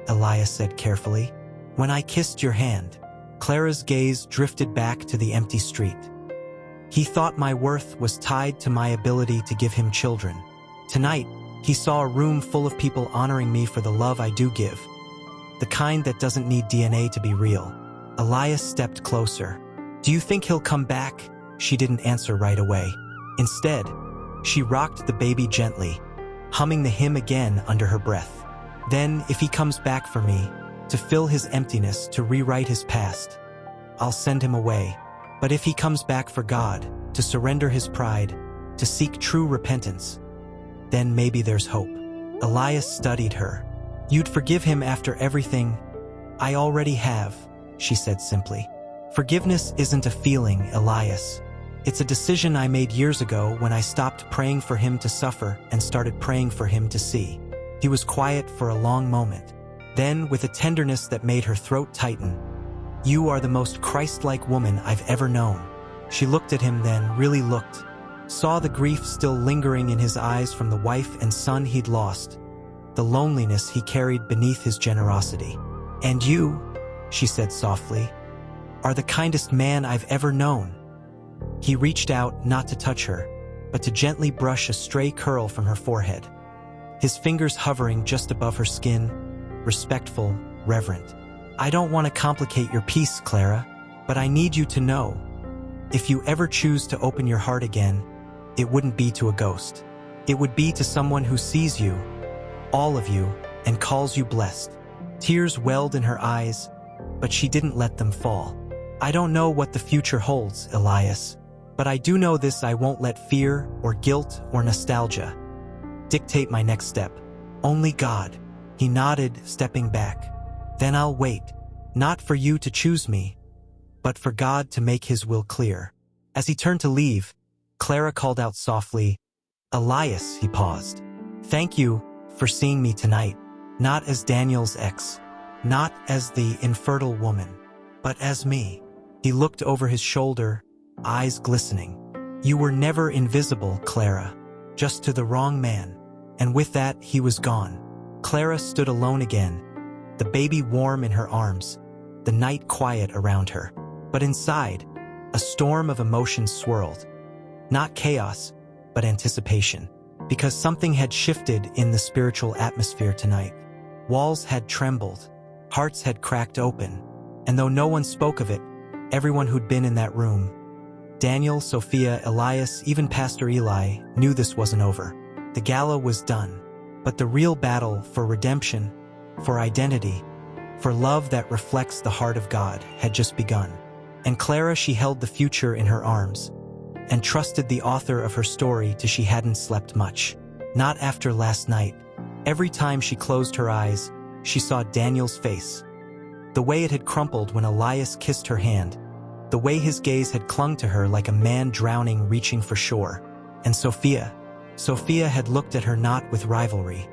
Elias said carefully. "When I kissed your hand." Clara's gaze drifted back to the empty street. "He thought my worth was tied to my ability to give him children. Tonight, he saw a room full of people honoring me for the love I do give. The kind that doesn't need DNA to be real." Elias stepped closer. "Do you think he'll come back?" She didn't answer right away. Instead, she rocked the baby gently, humming the hymn again under her breath. "Then, if he comes back for me, to fill his emptiness, to rewrite his past, I'll send him away. But if he comes back for God, to surrender his pride, to seek true repentance, then maybe there's hope. Elias studied her. You'd forgive him after everything? I already have, she said simply. Forgiveness isn't a feeling, Elias. It's a decision I made years ago when I stopped praying for him to suffer and started praying for him to see. He was quiet for a long moment. Then, with a tenderness that made her throat tighten, "You are the most Christ-like woman I've ever known." She looked at him then, really looked, saw the grief still lingering in his eyes from the wife and son he'd lost, the loneliness he carried beneath his generosity. "And you," she said softly, "are the kindest man I've ever known." He reached out, not to touch her, but to gently brush a stray curl from her forehead, his fingers hovering just above her skin, respectful, reverent. "I don't want to complicate your peace, Clara, but I need you to know, if you ever choose to open your heart again, it wouldn't be to a ghost. It would be to someone who sees you, all of you, and calls you blessed." Tears welled in her eyes, but she didn't let them fall. "I don't know what the future holds, Elias, but I do know this: I won't let fear or guilt or nostalgia dictate my next step. Only God." He nodded, stepping back. "Then I'll wait, not for you to choose me, but for God to make his will clear." As he turned to leave, Clara called out softly, "Elias," he paused. "Thank you for seeing me tonight, not as Daniel's ex, not as the infertile woman, but as me." He looked over his shoulder, eyes glistening. "You were never invisible, Clara, just to the wrong man." And with that, he was gone. Clara stood alone again, the baby warm in her arms, the night quiet around her. But inside, a storm of emotions swirled. Not chaos, but anticipation. Because something had shifted in the spiritual atmosphere tonight. Walls had trembled, hearts had cracked open, and though no one spoke of it, everyone who'd been in that room, Daniel, Sophia, Elias, even Pastor Eli, knew this wasn't over. The gala was done. But the real battle for redemption, for identity, for love that reflects the heart of God had just begun. And Clara, she held the future in her arms and trusted the author of her story till she hadn't slept much. Not after last night. Every time she closed her eyes, she saw Daniel's face. The way it had crumpled when Elias kissed her hand, the way his gaze had clung to her like a man drowning reaching for shore. And Sophia had looked at her not with rivalry,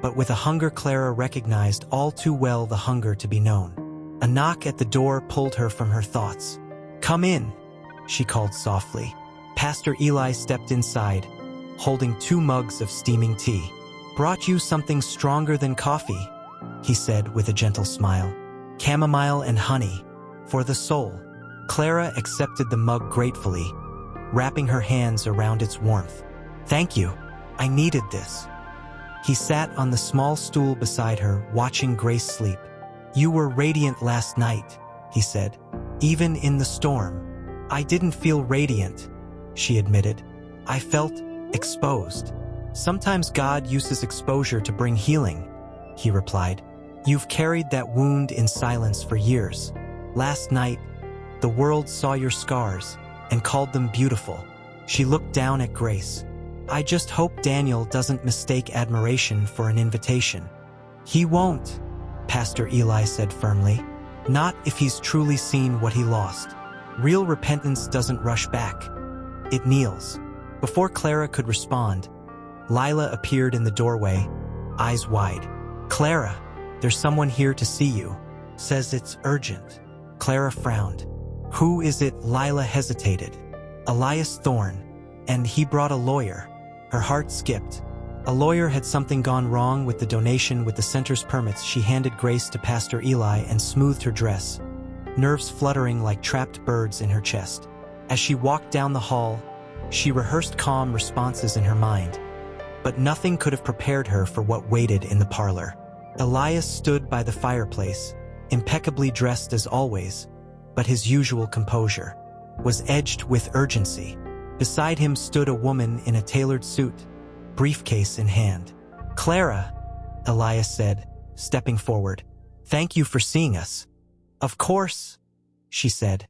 but with a hunger Clara recognized all too well, the hunger to be known. A knock at the door pulled her from her thoughts. "Come in," she called softly. Pastor Eli stepped inside, holding 2 mugs of steaming tea. "Brought you something stronger than coffee," he said with a gentle smile. "Chamomile and honey, for the soul." Clara accepted the mug gratefully, wrapping her hands around its warmth. "Thank you. I needed this." He sat on the small stool beside her, watching Grace sleep. "You were radiant last night," he said, "even in the storm." "I didn't feel radiant," she admitted. "I felt exposed." "Sometimes God uses exposure to bring healing," he replied. "You've carried that wound in silence for years. Last night, the world saw your scars and called them beautiful." She looked down at Grace. "I just hope Daniel doesn't mistake admiration for an invitation." "He won't," Pastor Eli said firmly. "Not if he's truly seen what he lost. Real repentance doesn't rush back. It kneels." Before Clara could respond, Lila appeared in the doorway, eyes wide. "Clara, there's someone here to see you. Says it's urgent." Clara frowned. "Who is it?" Lila hesitated. "Elias Thorne, and he brought a lawyer." Her heart skipped. A lawyer. Had something gone wrong with the donation with the center's permits? She handed Grace to Pastor Eli and smoothed her dress, nerves fluttering like trapped birds in her chest. As she walked down the hall, she rehearsed calm responses in her mind, but nothing could have prepared her for what waited in the parlor. Elias stood by the fireplace, impeccably dressed as always, but his usual composure was edged with urgency. Beside him stood a woman in a tailored suit, briefcase in hand. "Clara," Elias said, stepping forward, "thank you for seeing us." "Of course," she said,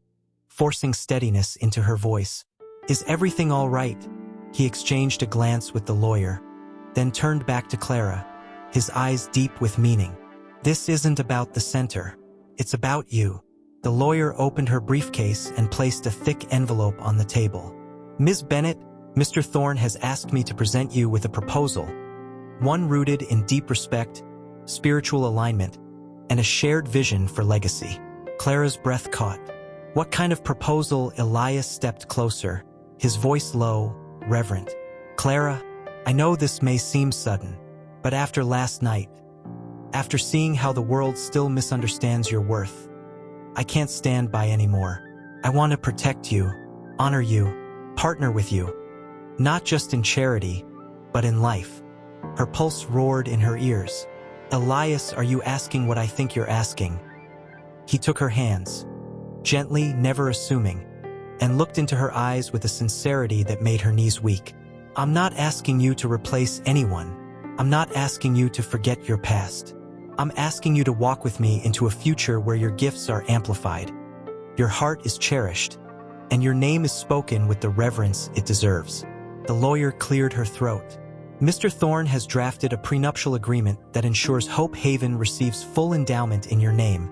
forcing steadiness into her voice. "Is everything all right?" He exchanged a glance with the lawyer, then turned back to Clara, his eyes deep with meaning. This isn't about the center. It's about you. The lawyer opened her briefcase and placed a thick envelope on the table. Ms. Bennett, Mr. Thorne has asked me to present you with a proposal, one rooted in deep respect, spiritual alignment, and a shared vision for legacy. Clara's breath caught. What kind of proposal? Elias stepped closer, his voice low, reverent. Clara, I know this may seem sudden, but after last night, after seeing how the world still misunderstands your worth, I can't stand by anymore. I want to protect you, honor you, partner with you, not just in charity, but in life. Her pulse roared in her ears. Elias, are you asking what I think you're asking? He took her hands, gently, never assuming, and looked into her eyes with a sincerity that made her knees weak. I'm not asking you to replace anyone. I'm not asking you to forget your past. I'm asking you to walk with me into a future where your gifts are amplified, your heart is cherished, and your name is spoken with the reverence it deserves. The lawyer cleared her throat. Mr. Thorne has drafted a prenuptial agreement that ensures Hope Haven receives full endowment in your name,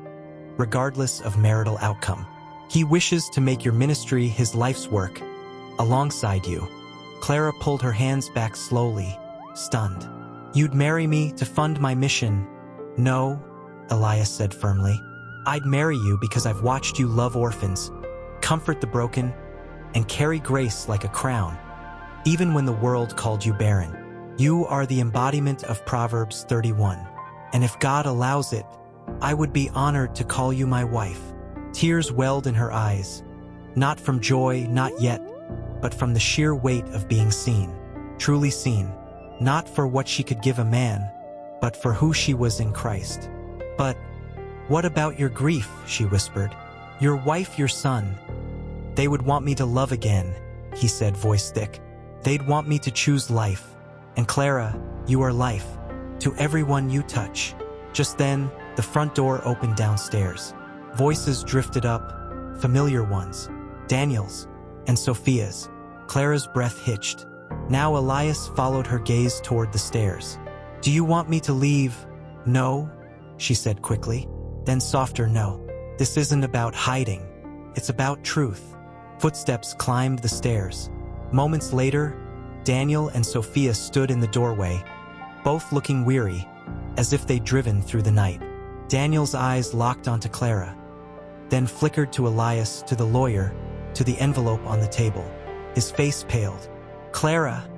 regardless of marital outcome. He wishes to make your ministry his life's work, alongside you. Clara pulled her hands back slowly, stunned. You'd marry me to fund my mission? No, Elias said firmly. I'd marry you because I've watched you love orphans, comfort the broken, and carry grace like a crown, even when the world called you barren. You are the embodiment of Proverbs 31, and if God allows it, I would be honored to call you my wife. Tears welled in her eyes, not from joy, not yet, but from the sheer weight of being seen, truly seen, not for what she could give a man, but for who she was in Christ. But what about your grief, she whispered. Your wife, your son. They would want me to love again, he said, voice thick. They'd want me to choose life. And Clara, you are life, to everyone you touch. Just then, the front door opened downstairs. Voices drifted up, familiar ones, Daniel's and Sophia's. Clara's breath hitched. Now Elias followed her gaze toward the stairs. Do you want me to leave? No, she said quickly. Then softer, no. This isn't about hiding. It's about truth. Footsteps climbed the stairs. Moments later, Daniel and Sophia stood in the doorway, both looking weary, as if they'd driven through the night. Daniel's eyes locked onto Clara, then flickered to Elias, to the lawyer, to the envelope on the table. His face paled. Clara,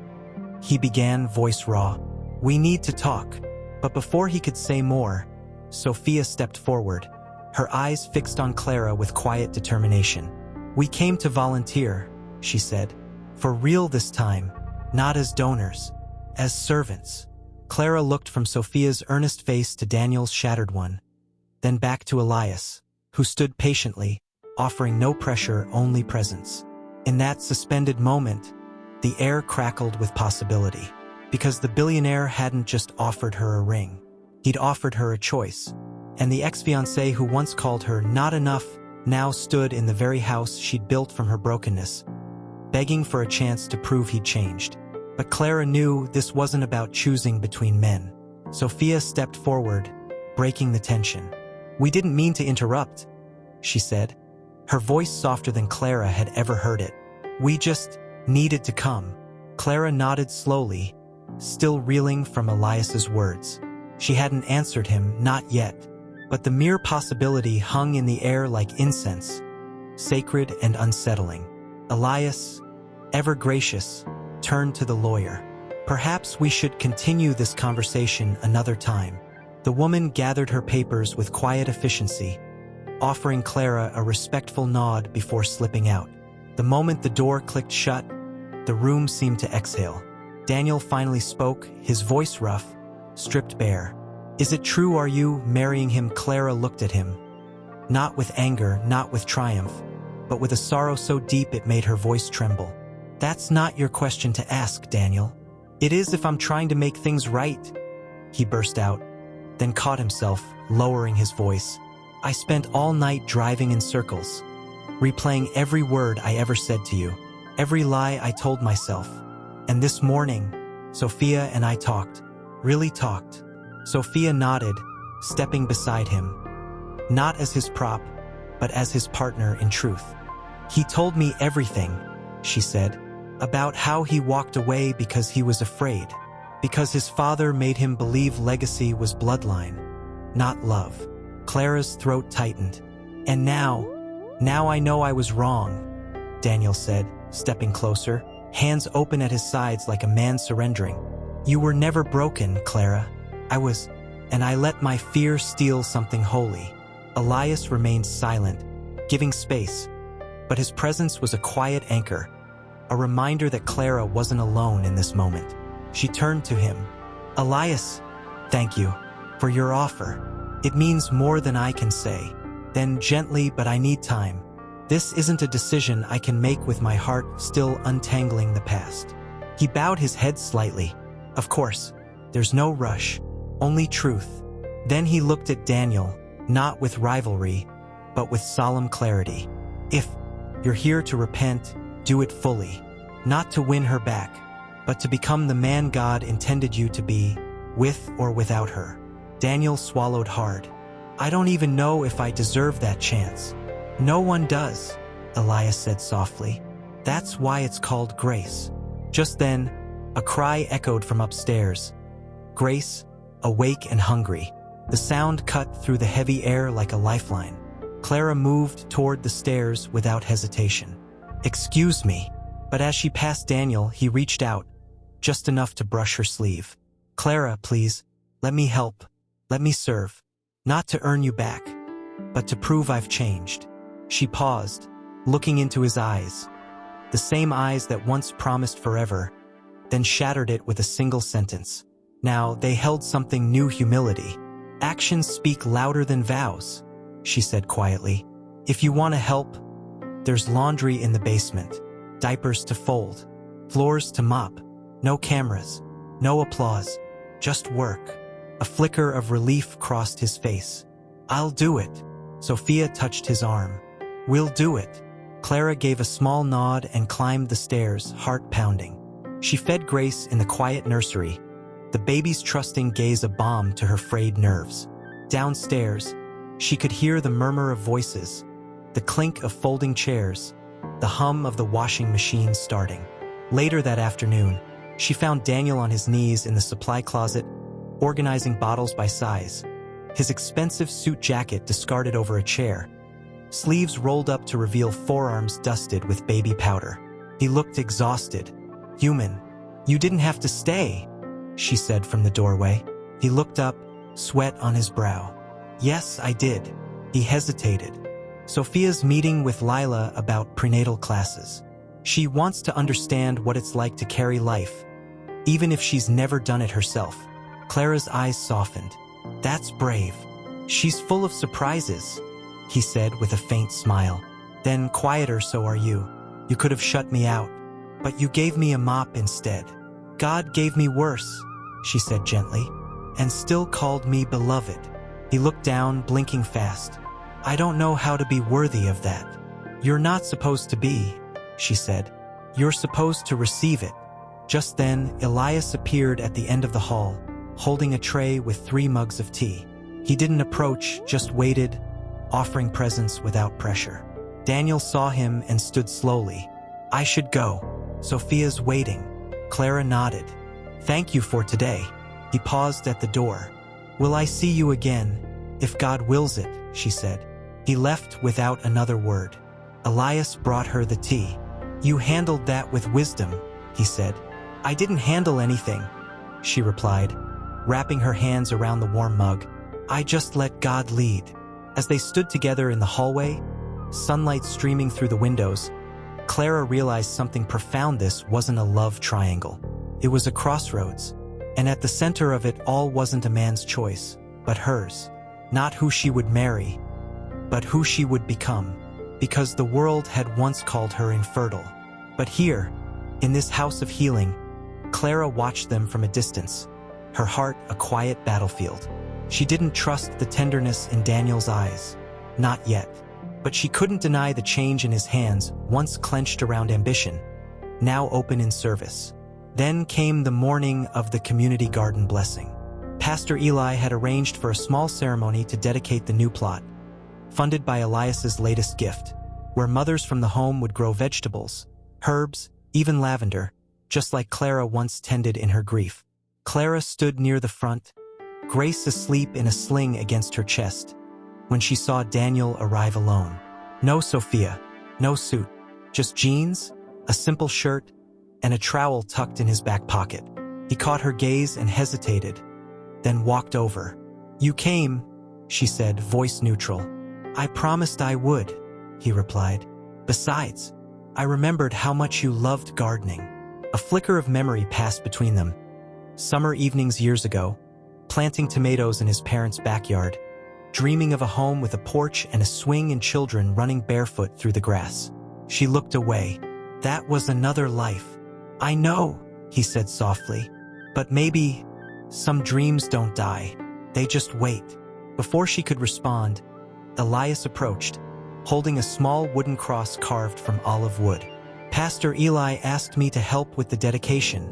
he began, voice raw. We need to talk. But before he could say more, Sophia stepped forward, her eyes fixed on Clara with quiet determination. We came to volunteer, she said. For real this time. Not as donors, as servants. Clara looked from Sophia's earnest face to Daniel's shattered one, then back to Elias, who stood patiently, offering no pressure, only presence. In that suspended moment, the air crackled with possibility, because the billionaire hadn't just offered her a ring. He'd offered her a choice, and the ex-fiancé who once called her not enough now stood in the very house she'd built from her brokenness, begging for a chance to prove he'd changed. But Clara knew this wasn't about choosing between men. Sophia stepped forward, breaking the tension. We didn't mean to interrupt, she said, her voice softer than Clara had ever heard it. We just needed to come. Clara nodded slowly, still reeling from Elias's words. She hadn't answered him, not yet, but the mere possibility hung in the air like incense, sacred and unsettling. Elias, ever gracious, turned to the lawyer. Perhaps we should continue this conversation another time. The woman gathered her papers with quiet efficiency, offering Clara a respectful nod before slipping out. The moment the door clicked shut, the room seemed to exhale. Daniel finally spoke, his voice rough, stripped bare. Is it true, are you marrying him? Clara looked at him, not with anger, not with triumph, but with a sorrow so deep it made her voice tremble. That's not your question to ask, Daniel. It is if I'm trying to make things right, he burst out, then caught himself, lowering his voice. I spent all night driving in circles, replaying every word I ever said to you, every lie I told myself. And this morning, Sophia and I talked. Really talked. Sophia nodded, stepping beside him. Not as his prop, but as his partner in truth. He told me everything, she said, about how he walked away because he was afraid, because his father made him believe legacy was bloodline, not love. Clara's throat tightened. And now I know I was wrong, Daniel said, stepping closer, hands open at his sides like a man surrendering. You were never broken, Clara. And I let my fear steal something holy. Elias remained silent, giving space, but his presence was a quiet anchor, a reminder that Clara wasn't alone in this moment. She turned to him. Elias, thank you for your offer. It means more than I can say. Then gently, but I need time. This isn't a decision I can make with my heart still untangling the past. He bowed his head slightly. Of course, there's no rush, only truth. Then he looked at Daniel, not with rivalry, but with solemn clarity. If you're here to repent, do it fully. Not to win her back, but to become the man God intended you to be, with or without her. Daniel swallowed hard. I don't even know if I deserve that chance. No one does, Elias said softly. That's why it's called grace. Just then, a cry echoed from upstairs. Grace, awake and hungry. The sound cut through the heavy air like a lifeline. Clara moved toward the stairs without hesitation. Excuse me. But as she passed Daniel, he reached out, just enough to brush her sleeve. Clara, please, let me help. Let me serve. Not to earn you back, but to prove I've changed. She paused, looking into his eyes. The same eyes that once promised forever, then shattered it with a single sentence. Now they held something new: humility. Actions speak louder than vows, she said quietly. If you want to help, there's laundry in the basement, diapers to fold, floors to mop. No cameras, no applause, just work. A flicker of relief crossed his face. I'll do it. Sophia touched his arm. We'll do it. Clara gave a small nod and climbed the stairs, heart pounding. She fed Grace in the quiet nursery, the baby's trusting gaze a balm to her frayed nerves. Downstairs, she could hear the murmur of voices, the clink of folding chairs, the hum of the washing machine starting. Later that afternoon, she found Daniel on his knees in the supply closet, organizing bottles by size, his expensive suit jacket discarded over a chair, sleeves rolled up to reveal forearms dusted with baby powder. He looked exhausted. Human, you didn't have to stay, she said from the doorway. He looked up, sweat on his brow. Yes, I did. He hesitated. Sophia's meeting with Lila about prenatal classes. She wants to understand what it's like to carry life, even if she's never done it herself. Clara's eyes softened. That's brave. She's full of surprises, he said with a faint smile. Then quieter, so are you. You could have shut me out, but you gave me a mop instead. God gave me worse, she said gently, and still called me beloved. He looked down, blinking fast. I don't know how to be worthy of that. You're not supposed to be, she said. You're supposed to receive it. Just then, Elias appeared at the end of the hall, holding a tray with 3 mugs of tea. He didn't approach, just waited, offering presents without pressure. Daniel saw him and stood slowly. I should go. Sophia's waiting. Clara nodded. Thank you for today. He paused at the door. Will I see you again? If God wills it, she said. He left without another word. Elias brought her the tea. You handled that with wisdom, he said. I didn't handle anything, she replied, wrapping her hands around the warm mug. I just let God lead. As they stood together in the hallway, sunlight streaming through the windows, Clara realized something profound. This wasn't a love triangle. It was a crossroads, and at the center of it all wasn't a man's choice, but hers. Not who she would marry, but who she would become, because the world had once called her infertile. But here, in this house of healing, Clara watched them from a distance, her heart a quiet battlefield. She didn't trust the tenderness in Daniel's eyes. Not yet. But she couldn't deny the change in his hands, once clenched around ambition, now open in service. Then came the morning of the community garden blessing. Pastor Eli had arranged for a small ceremony to dedicate the new plot, funded by Elias's latest gift, where mothers from the home would grow vegetables, herbs, even lavender, just like Clara once tended in her grief. Clara stood near the front, Grace asleep in a sling against her chest, when she saw Daniel arrive alone. No Sophia, no suit, just jeans, a simple shirt, and a trowel tucked in his back pocket. He caught her gaze and hesitated, then walked over. "You came," she said, voice neutral. "I promised I would," he replied. "Besides, I remembered how much you loved gardening." A flicker of memory passed between them. Summer evenings years ago, planting tomatoes in his parents' backyard, dreaming of a home with a porch and a swing and children running barefoot through the grass. She looked away. "That was another life." "I know," he said softly, "but maybe some dreams don't die. They just wait." Before she could respond, Elias approached, holding a small wooden cross carved from olive wood. "Pastor Eli asked me to help with the dedication,"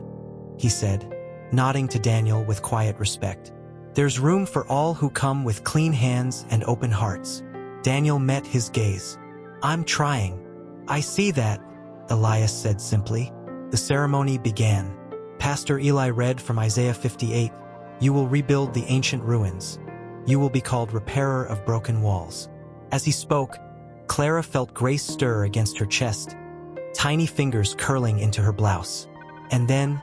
he said, nodding to Daniel with quiet respect. "There's room for all who come with clean hands and open hearts." Daniel met his gaze. "I'm trying." "I see that," Elias said simply. The ceremony began. Pastor Eli read from Isaiah 58, "You will rebuild the ancient ruins. You will be called repairer of broken walls." As he spoke, Clara felt Grace stir against her chest, tiny fingers curling into her blouse. And then,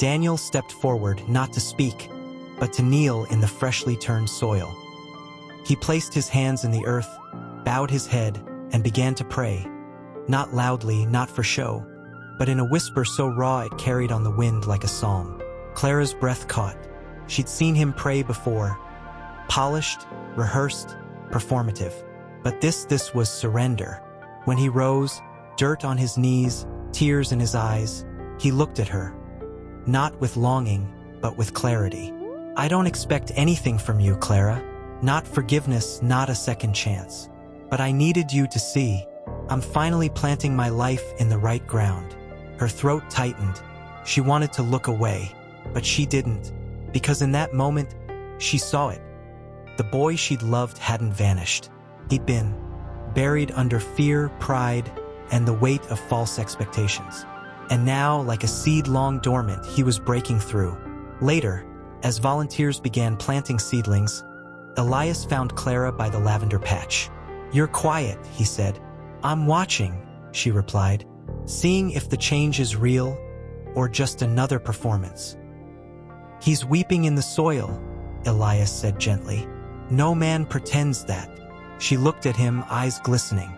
Daniel stepped forward not to speak, but to kneel in the freshly turned soil. He placed his hands in the earth, bowed his head, and began to pray. Not loudly, not for show, but in a whisper so raw it carried on the wind like a psalm. Clara's breath caught. She'd seen him pray before. Polished, rehearsed, performative. But this was surrender. When he rose, dirt on his knees, tears in his eyes, he looked at her. Not with longing, but with clarity. "I don't expect anything from you, Clara. Not forgiveness, not a second chance. But I needed you to see. I'm finally planting my life in the right ground." Her throat tightened. She wanted to look away, but she didn't, because in that moment, she saw it. The boy she'd loved hadn't vanished. He'd been buried under fear, pride, and the weight of false expectations. And now, like a seed long dormant, he was breaking through. Later, as volunteers began planting seedlings, Elias found Clara by the lavender patch. "You're quiet," he said. "I'm watching," she replied, "seeing if the change is real or just another performance." "He's weeping in the soil," Elias said gently. "No man pretends that." She looked at him, eyes glistening.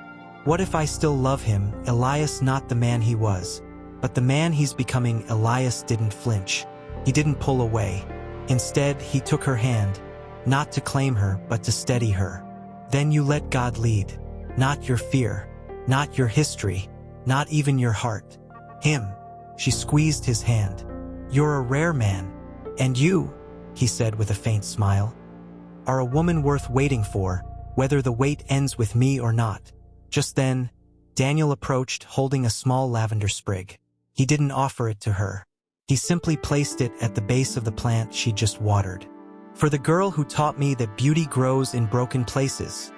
"What if I still love him, Elias, not the man he was, but the man he's becoming?" Elias didn't flinch. He didn't pull away. Instead, he took her hand, not to claim her, but to steady her. "Then you let God lead. Not your fear, not your history, not even your heart. Him." She squeezed his hand. "You're a rare man. And you," he said with a faint smile, "are a woman worth waiting for, whether the wait ends with me or not." Just then, Daniel approached, holding a small lavender sprig. He didn't offer it to her. He simply placed it at the base of the plant she'd just watered. "For the girl who taught me that beauty grows in broken places,"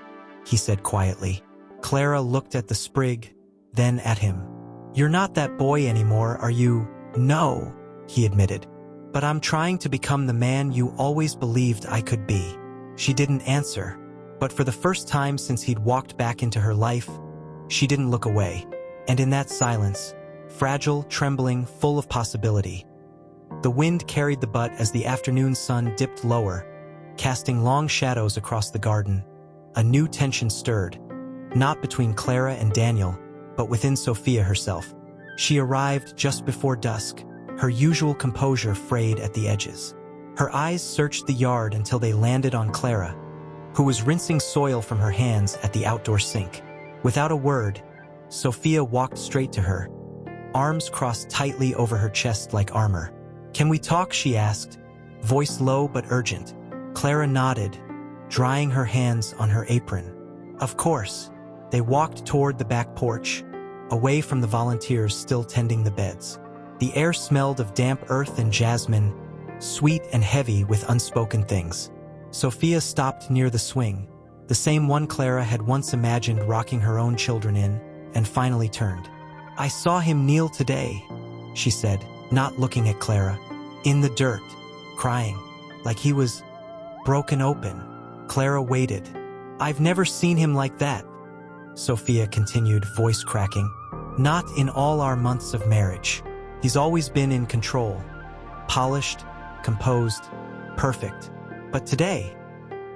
he said quietly. Clara looked at the sprig, then at him. "You're not that boy anymore, are you?" "No," he admitted. "But I'm trying to become the man you always believed I could be." She didn't answer, but for the first time since he'd walked back into her life, she didn't look away. And in that silence, fragile, trembling, full of possibility, the wind carried the butt as the afternoon sun dipped lower, casting long shadows across the garden. A new tension stirred, not between Clara and Daniel, but within Sophia herself. She arrived just before dusk, her usual composure frayed at the edges. Her eyes searched the yard until they landed on Clara, who was rinsing soil from her hands at the outdoor sink. Without a word, Sophia walked straight to her, arms crossed tightly over her chest like armor. "Can we talk?" she asked, voice low but urgent. Clara nodded, drying her hands on her apron. "Of course." They walked toward the back porch, away from the volunteers still tending the beds. The air smelled of damp earth and jasmine, sweet and heavy with unspoken things. Sophia stopped near the swing, the same one Clara had once imagined rocking her own children in, and finally turned. "I saw him kneel today," she said, not looking at Clara. "In the dirt, crying, like he was broken open." Clara waited. "I've never seen him like that," Sophia continued, voice cracking. "Not in all our months of marriage. He's always been in control, polished, composed, perfect. But today,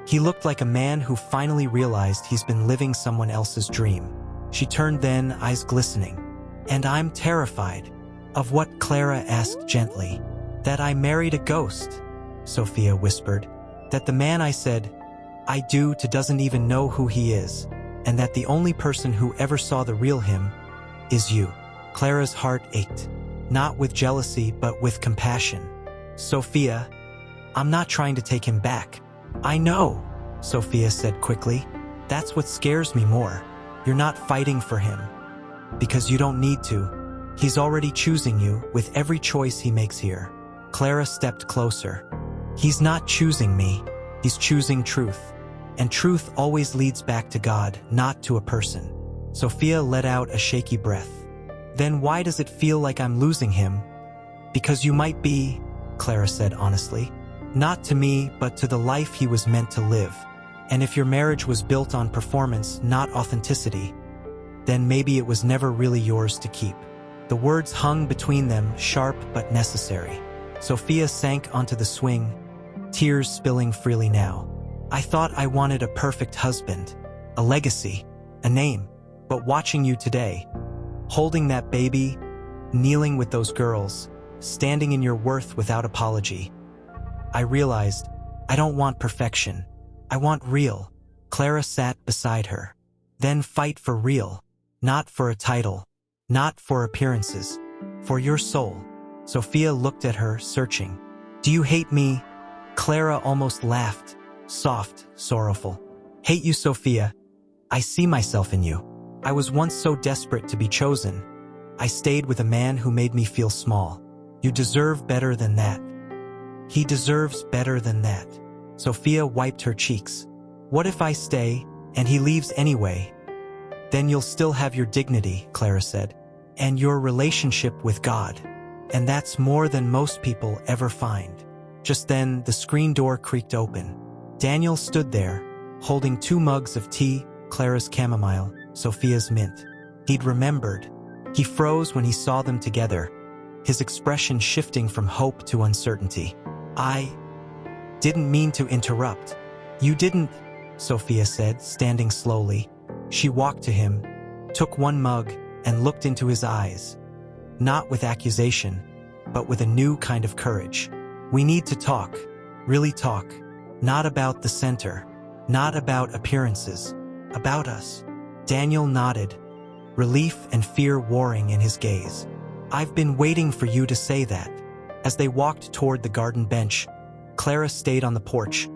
he looked like a man who finally realized he's been living someone else's dream." She turned then, eyes glistening. "And I'm terrified." "Of what?" Clara asked gently. "That I married a ghost," Sophia whispered. "That the man I said I do to doesn't even know who he is, and that the only person who ever saw the real him is you." Clara's heart ached, not with jealousy but with compassion. "Sophia, I'm not trying to take him back." "I know," Sophia said quickly. "That's what scares me more. You're not fighting for him. Because you don't need to. He's already choosing you with every choice he makes here." Clara stepped closer. "He's not choosing me. He's choosing truth. And truth always leads back to God, not to a person." Sophia let out a shaky breath. "Then why does it feel like I'm losing him?" "Because you might be," Clara said honestly. "Not to me, but to the life he was meant to live. And if your marriage was built on performance, not authenticity, then maybe it was never really yours to keep." The words hung between them, sharp but necessary. Sophia sank onto the swing, tears spilling freely now. "I thought I wanted a perfect husband, a legacy, a name. But watching you today, holding that baby, kneeling with those girls, standing in your worth without apology, I realized I don't want perfection. I want real." Clara sat beside her. "Then fight for real. Not for a title. Not for appearances. For your soul." Sophia looked at her, searching. "Do you hate me?" Clara almost laughed, soft, sorrowful. "Hate you, Sophia? I see myself in you. I was once so desperate to be chosen. I stayed with a man who made me feel small. You deserve better than that. He deserves better than that." Sophia wiped her cheeks. "What if I stay, and he leaves anyway?" "Then you'll still have your dignity," Clara said, "and your relationship with God. And that's more than most people ever find." Just then, the screen door creaked open. Daniel stood there, holding 2 mugs of tea, Clara's chamomile, Sophia's mint. He'd remembered. He froze when he saw them together, his expression shifting from hope to uncertainty. "I didn't mean to interrupt." "You didn't," Sophia said, standing slowly. She walked to him, took 1 mug, and looked into his eyes. Not with accusation, but with a new kind of courage. "We need to talk, really talk. Not about the center, not about appearances, about us." Daniel nodded, relief and fear warring in his gaze. "I've been waiting for you to say that." As they walked toward the garden bench, Clara stayed on the porch,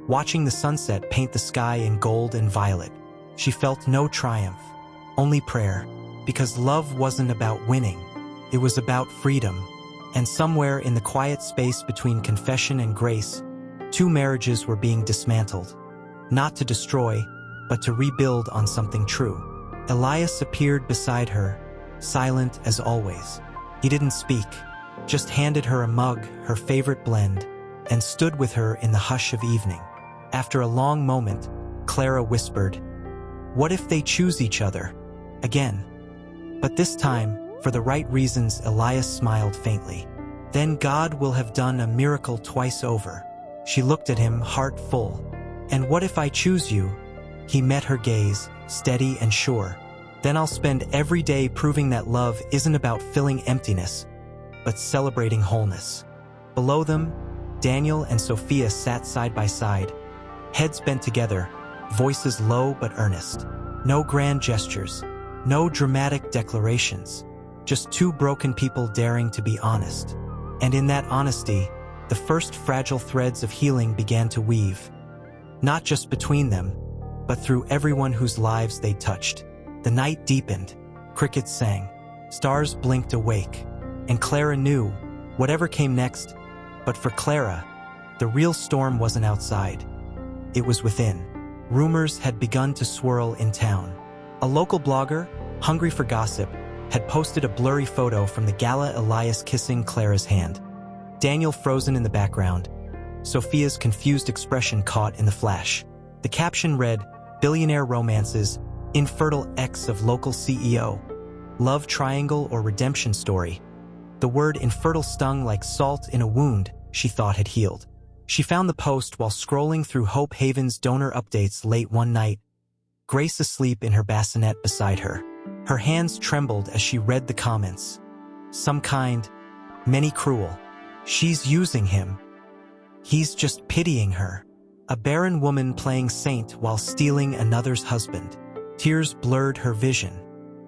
watching the sunset paint the sky in gold and violet. She felt no triumph, only prayer, because love wasn't about winning. It was about freedom. And somewhere in the quiet space between confession and grace, 2 marriages were being dismantled. Not to destroy, but to rebuild on something true. Elias appeared beside her, silent as always. He didn't speak, just handed her a mug, her favorite blend, and stood with her in the hush of evening. After a long moment, Clara whispered, "What if they choose each other? Again?" But this time, for the right reasons, Elias smiled faintly. "Then God will have done a miracle twice over." She looked at him, heart full. "And what if I choose you?" He met her gaze, steady and sure. "Then I'll spend every day proving that love isn't about filling emptiness, but celebrating wholeness." Below them, Daniel and Sophia sat side by side, heads bent together, voices low but earnest. No grand gestures, no dramatic declarations, just 2 broken people daring to be honest. And in that honesty, the first fragile threads of healing began to weave. Not just between them, but through everyone whose lives they'd touched. The night deepened, crickets sang, stars blinked awake, And Clara knew, whatever came next, but for Clara, the real storm wasn't outside. It was within. Rumors had begun to swirl in town. A local blogger, hungry for gossip, had posted a blurry photo from the gala, Elias kissing Clara's hand. Daniel frozen in the background. Sophia's confused expression caught in the flash. The caption read, "Billionaire romances, infertile ex of local CEO. Love triangle or redemption story." The word infertile stung like salt in a wound she thought had healed. She found the post while scrolling through Hope Haven's donor updates late one night, Grace asleep in her bassinet beside her. Her hands trembled as she read the comments. Some kind, many cruel. She's using him. He's just pitying her. A barren woman playing saint while stealing another's husband. Tears blurred her vision,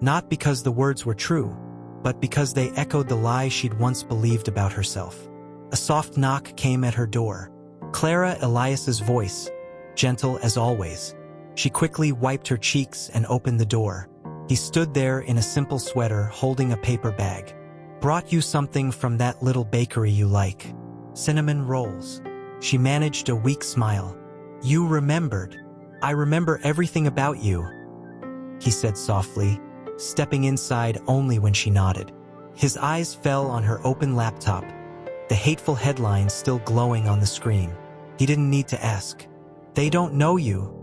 not because the words were true, but because they echoed the lie she'd once believed about herself. A soft knock came at her door. Clara Elias's voice, gentle as always. She quickly wiped her cheeks and opened the door. He stood there in a simple sweater holding a paper bag. "Brought you something from that little bakery you like. Cinnamon rolls." She managed a weak smile. "You remembered. I remember everything about you," he said softly, stepping inside only when she nodded. His eyes fell on her open laptop, the hateful headline still glowing on the screen. He didn't need to ask. "They don't know you,"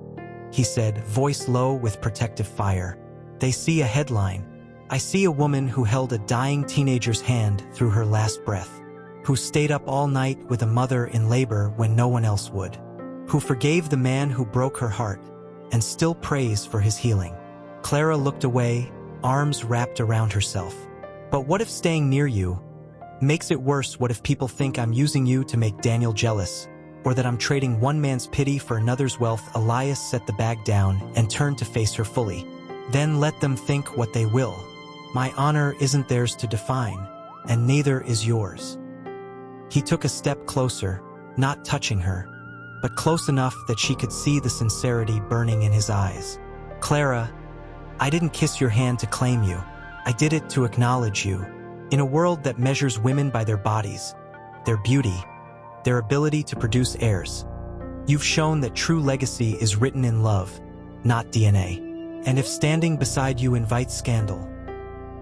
he said, voice low with protective fire. "They see a headline. I see a woman who held a dying teenager's hand through her last breath, who stayed up all night with a mother in labor when no one else would, who forgave the man who broke her heart and still prays for his healing." Clara looked away, arms wrapped around herself. "But what if staying near you makes it worse? What if people think I'm using you to make Daniel jealous? Or that I'm trading one man's pity for another's wealth?" Elias set the bag down and turned to face her fully. "Then let them think what they will. My honor isn't theirs to define, and neither is yours." He took a step closer, not touching her, but close enough that she could see the sincerity burning in his eyes. "Clara, I didn't kiss your hand to claim you. I did it to acknowledge you. In a world that measures women by their bodies, their beauty, their ability to produce heirs, you've shown that true legacy is written in love, not DNA. And if standing beside you invites scandal,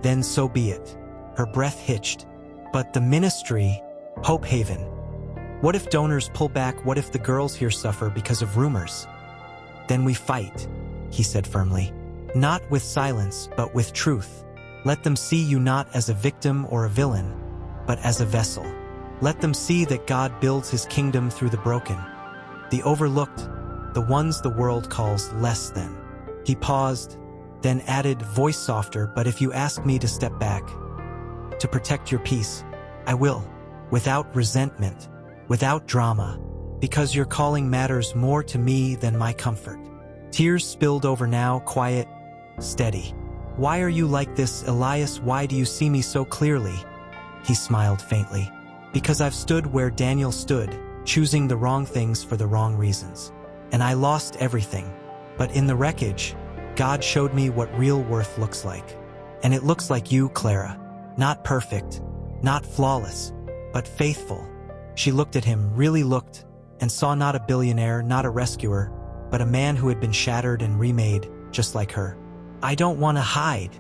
then so be it." Her breath hitched. "But the ministry, Hope Haven. What if donors pull back? What if the girls here suffer because of rumors?" "Then we fight," he said firmly. "Not with silence, but with truth. Let them see you not as a victim or a villain, but as a vessel. Let them see that God builds his kingdom through the broken, the overlooked, the ones the world calls less than." He paused, then added, voice softer, "But if you ask me to step back, to protect your peace, I will, without resentment, without drama, because your calling matters more to me than my comfort." Tears spilled over now, quiet, steady. "Why are you like this, Elias? Why do you see me so clearly?" He smiled faintly. "Because I've stood where Daniel stood, choosing the wrong things for the wrong reasons. And I lost everything. But in the wreckage, God showed me what real worth looks like. And it looks like you, Clara. Not perfect, not flawless, but faithful." She looked at him, really looked, and saw not a billionaire, not a rescuer, but a man who had been shattered and remade, just like her. "I don't want to hide,"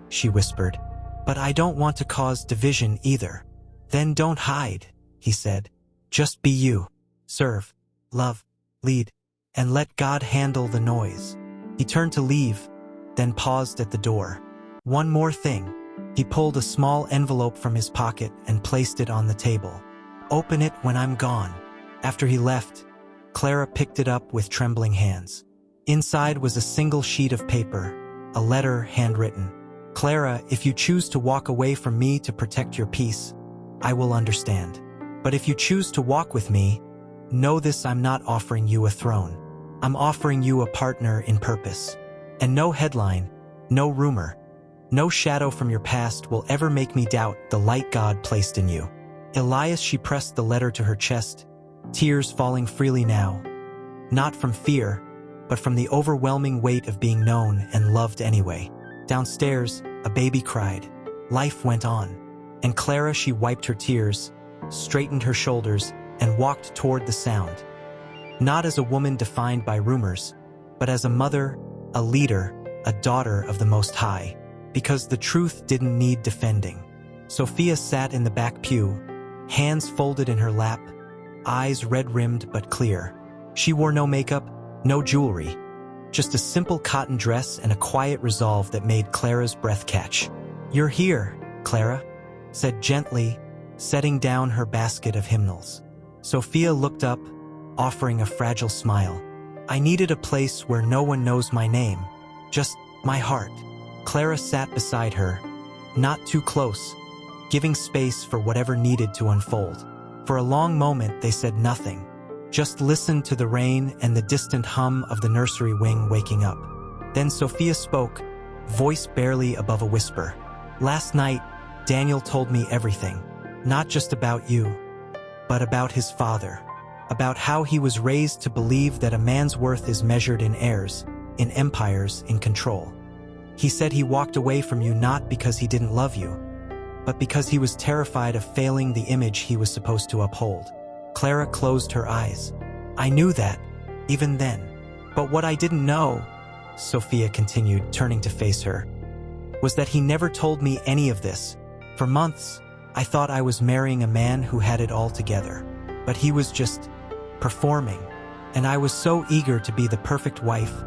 she whispered, "but I don't want to cause division either." "Then don't hide," he said. "Just be you. Serve, love, lead, and let God handle the noise." He turned to leave, then paused at the door. "One more thing." He pulled a small envelope from his pocket and placed it on the table. "Open it when I'm gone." After he left, Clara picked it up with trembling hands. Inside was a single sheet of paper, a letter handwritten. "Clara, if you choose to walk away from me to protect your peace, I will understand. But if you choose to walk with me, know this: I'm not offering you a throne. I'm offering you a partner in purpose. And no headline, no rumor, no shadow from your past will ever make me doubt the light God placed in you." Elias, she pressed the letter to her chest, tears falling freely now, not from fear, but from the overwhelming weight of being known and loved anyway. Downstairs, a baby cried. Life went on. And Clara, she wiped her tears, straightened her shoulders, and walked toward the sound. Not as a woman defined by rumors, but as a mother, a leader, a daughter of the Most High, because the truth didn't need defending. Sophia sat in the back pew, hands folded in her lap, eyes red-rimmed but clear. She wore no makeup, no jewelry, just a simple cotton dress and a quiet resolve that made Clara's breath catch. "You're here," Clara said gently, setting down her basket of hymnals. Sophia looked up, offering a fragile smile. "I needed a place where no one knows my name, just my heart." Clara sat beside her, not too close, giving space for whatever needed to unfold. For a long moment they said nothing, just listened to the rain and the distant hum of the nursery wing waking up. Then Sophia spoke, voice barely above a whisper. "Last night, Daniel told me everything, not just about you, but about his father, about how he was raised to believe that a man's worth is measured in heirs, in empires, in control. He said he walked away from you not because he didn't love you, but because he was terrified of failing the image he was supposed to uphold." Clara closed her eyes. "I knew that, even then. But what I didn't know," Sophia continued, turning to face her, "was that he never told me any of this. For months, I thought I was marrying a man who had it all together. But he was just performing, and I was so eager to be the perfect wife,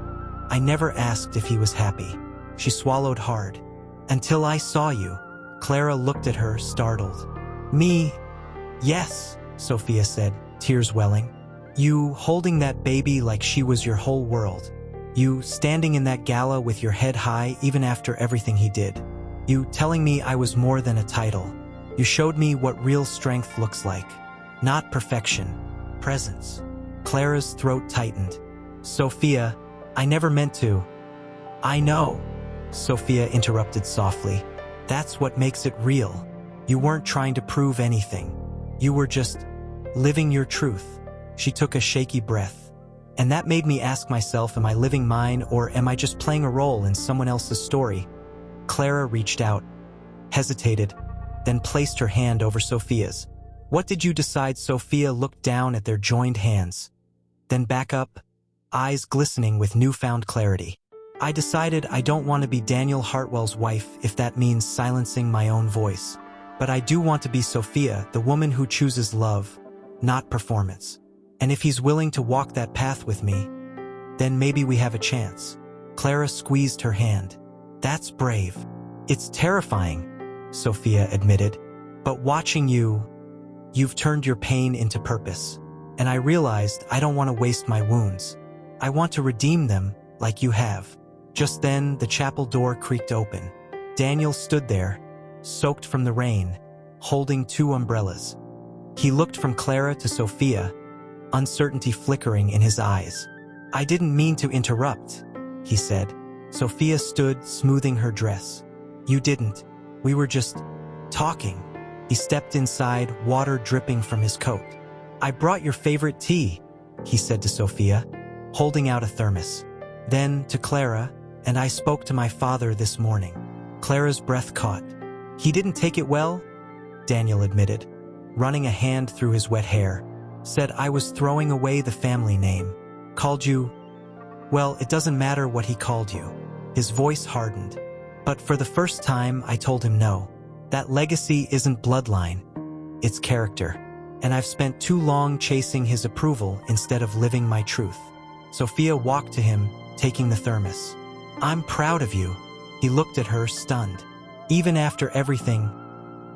I never asked if he was happy." She swallowed hard. "Until I saw you." Clara looked at her, startled. "Me? Yes," Sophia said, tears welling. "You holding that baby like she was your whole world. You standing in that gala with your head high even after everything he did. You telling me I was more than a title. You showed me what real strength looks like. Not perfection, presence." Clara's throat tightened. "Sophia, I never meant to." "I know," Sophia interrupted softly. "That's what makes it real. You weren't trying to prove anything. You were just living your truth." She took a shaky breath. "And that made me ask myself, am I living mine or am I just playing a role in someone else's story?" Clara reached out, hesitated, then placed her hand over Sophia's. "What did you decide?" Sophia looked down at their joined hands, then back up, eyes glistening with newfound clarity. "I decided I don't want to be Daniel Hartwell's wife if that means silencing my own voice. But I do want to be Sophia, the woman who chooses love, not performance. And if he's willing to walk that path with me, then maybe we have a chance." Clara squeezed her hand. "That's brave." "It's terrifying," Sophia admitted. "But watching you've turned your pain into purpose. And I realized I don't want to waste my wounds. I want to redeem them like you have." Just then, the chapel door creaked open. Daniel stood there, soaked from the rain, holding 2 umbrellas. He looked from Clara to Sophia, uncertainty flickering in his eyes. "I didn't mean to interrupt," he said. Sophia stood, smoothing her dress. "You didn't. We were just talking." He stepped inside, water dripping from his coat. "I brought your favorite tea," he said to Sophia, holding out a thermos. Then to Clara, "And I spoke to my father this morning." Clara's breath caught. "He didn't take it well," Daniel admitted, running a hand through his wet hair. "Said I was throwing away the family name. Called you, well, it doesn't matter what he called you." His voice hardened. "But for the first time, I told him no. That legacy isn't bloodline. It's character. And I've spent too long chasing his approval instead of living my truth." Sophia walked to him, taking the thermos. "I'm proud of you." He looked at her, stunned. "Even after everything,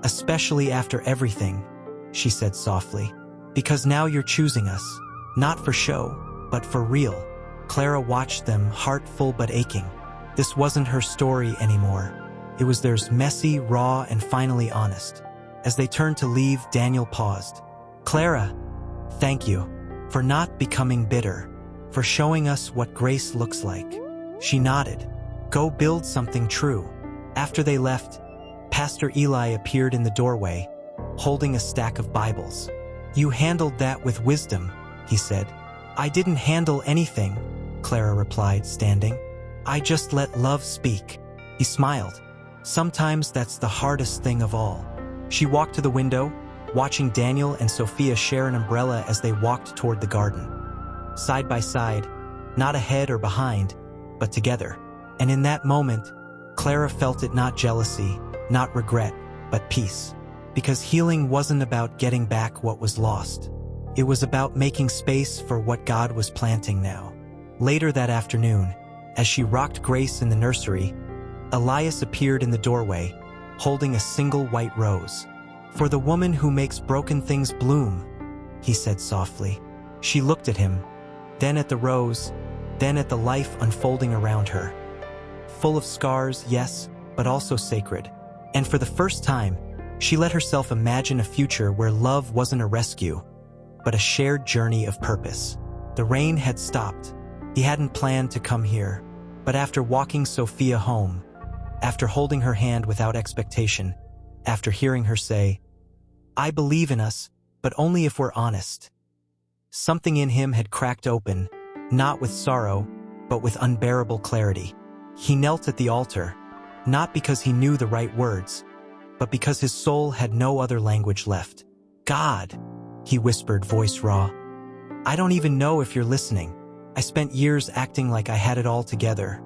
especially after everything," she said softly. "Because now you're choosing us, not for show, but for real." Clara watched them, heart full but aching. This wasn't her story anymore. It was theirs, messy, raw, and finally honest. As they turned to leave, Daniel paused. "Clara, thank you for not becoming bitter, for showing us what grace looks like." She nodded. "Go build something true." After they left, Pastor Eli appeared in the doorway, holding a stack of Bibles. "You handled that with wisdom," he said. "I didn't handle anything," Clara replied, standing. "I just let love speak." He smiled. "Sometimes that's the hardest thing of all. She walked to the window, watching Daniel and Sophia share an umbrella as they walked toward the garden. Side by side, not ahead or behind, but together. And in that moment, Clara felt it, not jealousy, not regret, but peace. Because healing wasn't about getting back what was lost. It was about making space for what God was planting now. Later that afternoon, as she rocked Grace in the nursery, Elias appeared in the doorway, holding a single white rose. "For the woman who makes broken things bloom," he said softly. She looked at him, then at the rose, then at the life unfolding around her. Full of scars, yes, but also sacred. And for the first time, she let herself imagine a future where love wasn't a rescue, but a shared journey of purpose. The rain had stopped. He hadn't planned to come here, but after walking Sophia home, after holding her hand without expectation, after hearing her say, "I believe in us, but only if we're honest," something in him had cracked open, not with sorrow, but with unbearable clarity. He knelt at the altar, not because he knew the right words, but because his soul had no other language left. "God," he whispered, voice raw, "I don't even know if you're listening. I spent years acting like I had it all together,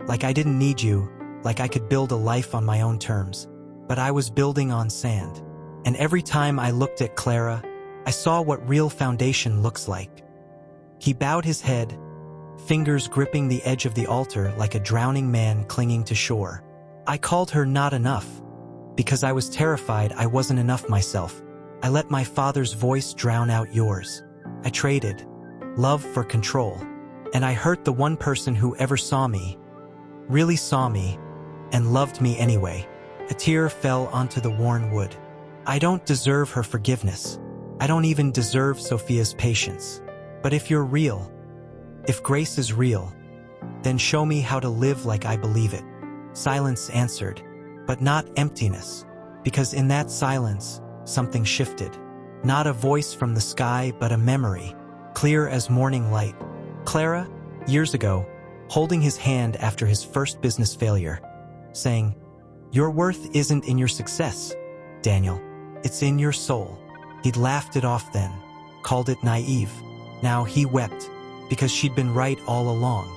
like I didn't need you, like I could build a life on my own terms. But I was building on sand. And every time I looked at Clara, I saw what real foundation looks like." He bowed his head, fingers gripping the edge of the altar like a drowning man clinging to shore. "I called her not enough, because I was terrified I wasn't enough myself. I let my father's voice drown out yours. I traded love for control. And I hurt the one person who ever saw me, really saw me, and loved me anyway." A tear fell onto the worn wood. "I don't deserve her forgiveness. I don't even deserve Sophia's patience. But if you're real, if Grace is real, then show me how to live like I believe it." Silence answered, but not emptiness, because in that silence, something shifted. Not a voice from the sky, but a memory, clear as morning light. Clara, years ago, holding his hand after his first business failure, saying, "Your worth isn't in your success, Daniel. It's in your soul." He'd laughed it off then, called it naive. Now he wept, because she'd been right all along.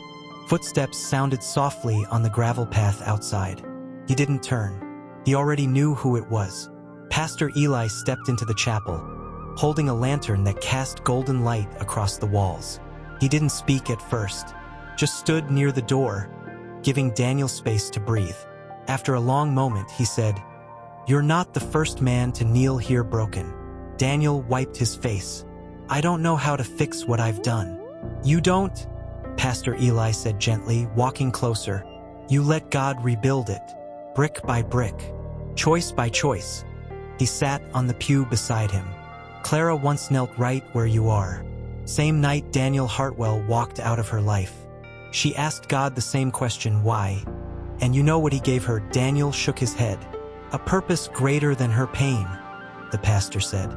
Footsteps sounded softly on the gravel path outside. He didn't turn. He already knew who it was. Pastor Eli stepped into the chapel, holding a lantern that cast golden light across the walls. He didn't speak at first, just stood near the door, giving Daniel space to breathe. After a long moment, he said, "You're not the first man to kneel here broken." Daniel wiped his face. "I don't know how to fix what I've done." "You don't?" Pastor Eli said gently, walking closer. "You let God rebuild it, brick by brick, choice by choice." He sat on the pew beside him. "Clara once knelt right where you are. Same night Daniel Hartwell walked out of her life. She asked God the same question, why? And you know what he gave her?" Daniel shook his head. "A purpose greater than her pain," the pastor said.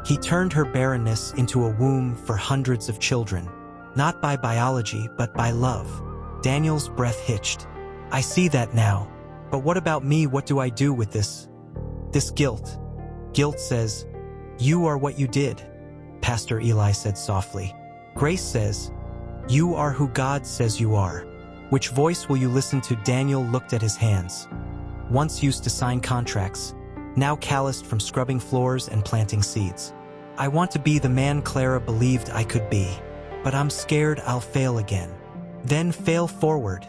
He turned her barrenness into a womb for hundreds of children, not by biology, but by love. Daniel's breath hitched. "I see that now. But what about me? What do I do with this guilt?" "Guilt says, you are what you did," Pastor Eli said softly. "Grace says, you are who God says you are." Which voice will you listen to? Daniel looked at his hands. Once used to sign contracts, now calloused from scrubbing floors and planting seeds. "I want to be the man Clara believed I could be, but I'm scared I'll fail again." "Then fail forward,"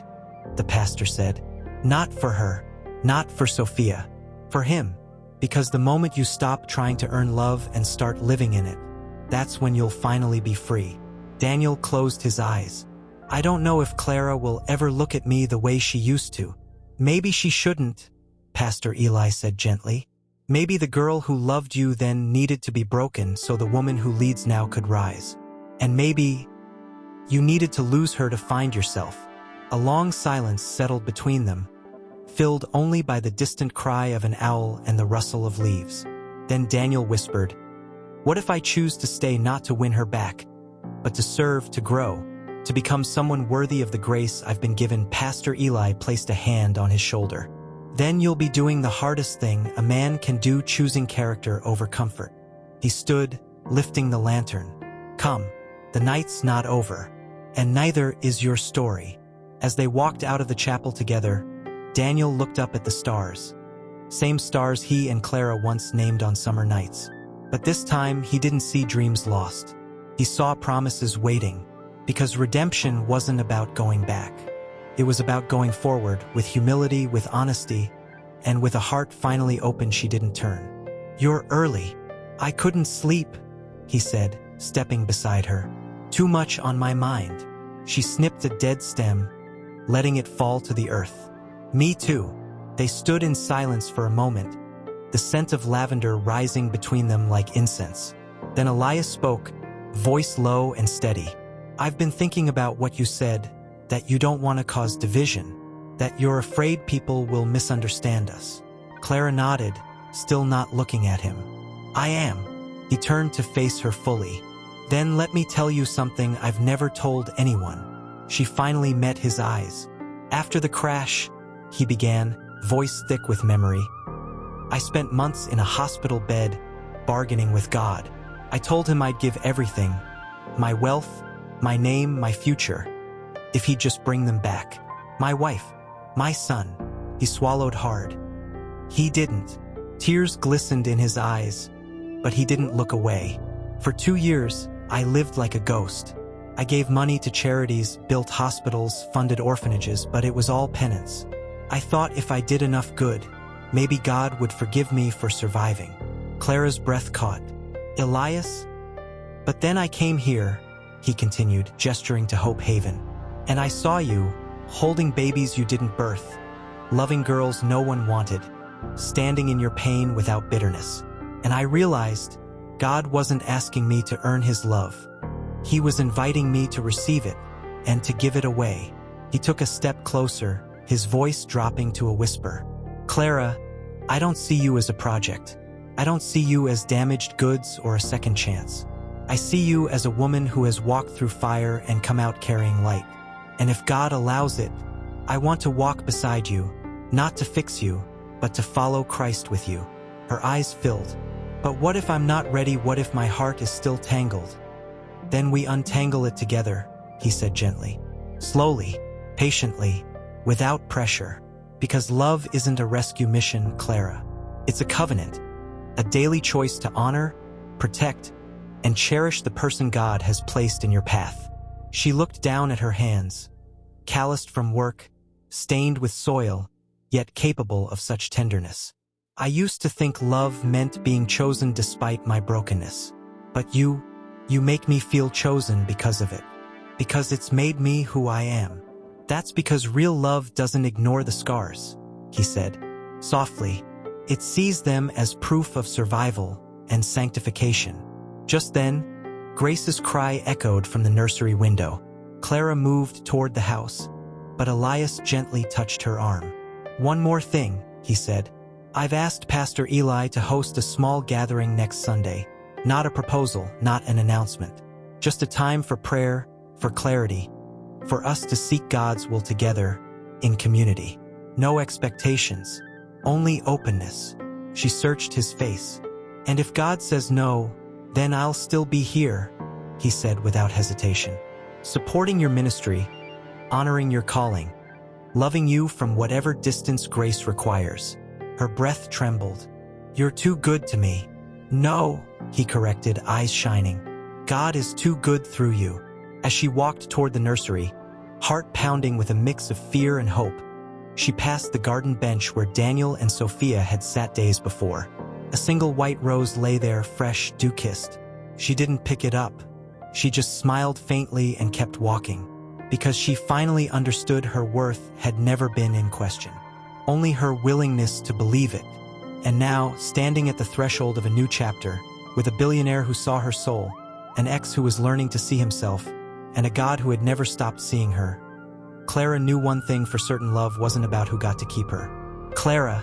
the pastor said. "Not for her, not for Sophia, for him. Because the moment you stop trying to earn love and start living in it, that's when you'll finally be free." Daniel closed his eyes. "I don't know if Clara will ever look at me the way she used to." "Maybe she shouldn't," Pastor Eli said gently. "Maybe the girl who loved you then needed to be broken so the woman who leads now could rise. And maybe you needed to lose her to find yourself." A long silence settled between them, filled only by the distant cry of an owl and the rustle of leaves. Then Daniel whispered, "What if I choose to stay not to win her back, but to serve, to grow, to become someone worthy of the grace I've been given?" Pastor Eli placed a hand on his shoulder. Then you'll be doing the hardest thing a man can do, choosing character over comfort. He stood, lifting the lantern. Come, the night's not over, and neither is your story. As they walked out of the chapel together, Daniel looked up at the stars. Same stars he and Clara once named on summer nights. But this time he didn't see dreams lost. He saw promises waiting, because redemption wasn't about going back. It was about going forward, with humility, with honesty, and with a heart finally open she didn't turn. You're early. I couldn't sleep, he said, stepping beside her. Too much on my mind. She snipped a dead stem, letting it fall to the earth. Me too. They stood in silence for a moment, the scent of lavender rising between them like incense. Then Elias spoke, voice low and steady. I've been thinking about what you said, that you don't want to cause division, that you're afraid people will misunderstand us. Clara nodded, still not looking at him. I am. He turned to face her fully. Then let me tell you something I've never told anyone. She finally met his eyes. After the crash, he began, voice thick with memory. I spent months in a hospital bed, bargaining with God. I told him I'd give everything, my wealth, my name, my future, if he'd just bring them back. My wife, my son. He swallowed hard. He didn't. Tears glistened in his eyes, but he didn't look away. For 2 years, I lived like a ghost. I gave money to charities, built hospitals, funded orphanages, but it was all penance. I thought if I did enough good, maybe God would forgive me for surviving. Clara's breath caught. Elias? But then I came here, he continued, gesturing to Hope Haven. And I saw you, holding babies you didn't birth, loving girls no one wanted, standing in your pain without bitterness. And I realized God wasn't asking me to earn his love. He was inviting me to receive it and to give it away. He took a step closer, his voice dropping to a whisper. Clara, I don't see you as a project. I don't see you as damaged goods or a second chance. I see you as a woman who has walked through fire and come out carrying light. And if God allows it, I want to walk beside you, not to fix you, but to follow Christ with you. Her eyes filled. But what if I'm not ready? What if my heart is still tangled? Then we untangle it together, he said gently. Slowly, patiently, without pressure. Because love isn't a rescue mission, Clara. It's a covenant, a daily choice to honor, protect, and cherish the person God has placed in your path. She looked down at her hands, calloused from work, stained with soil, yet capable of such tenderness. I used to think love meant being chosen despite my brokenness. But you make me feel chosen because of it. Because it's made me who I am. That's because real love doesn't ignore the scars, he said, softly. It sees them as proof of survival and sanctification. Just then, Grace's cry echoed from the nursery window. Clara moved toward the house, but Elias gently touched her arm. One more thing, he said. I've asked Pastor Eli to host a small gathering next Sunday. Not a proposal, not an announcement. Just a time for prayer, for clarity, for us to seek God's will together, in community. No expectations, only openness. She searched his face. And if God says no, then I'll still be here, he said without hesitation. Supporting your ministry, honoring your calling, loving you from whatever distance grace requires. Her breath trembled. You're too good to me. No, he corrected, eyes shining. God is too good through you. As she walked toward the nursery, heart pounding with a mix of fear and hope, she passed the garden bench where Daniel and Sophia had sat days before. A single white rose lay there, fresh, dew-kissed. She didn't pick it up. She just smiled faintly and kept walking, because she finally understood her worth had never been in question. Only her willingness to believe it. And now, standing at the threshold of a new chapter, with a billionaire who saw her soul, an ex who was learning to see himself, and a God who had never stopped seeing her, Clara knew one thing for certain: love wasn't about who got to keep her. Clara,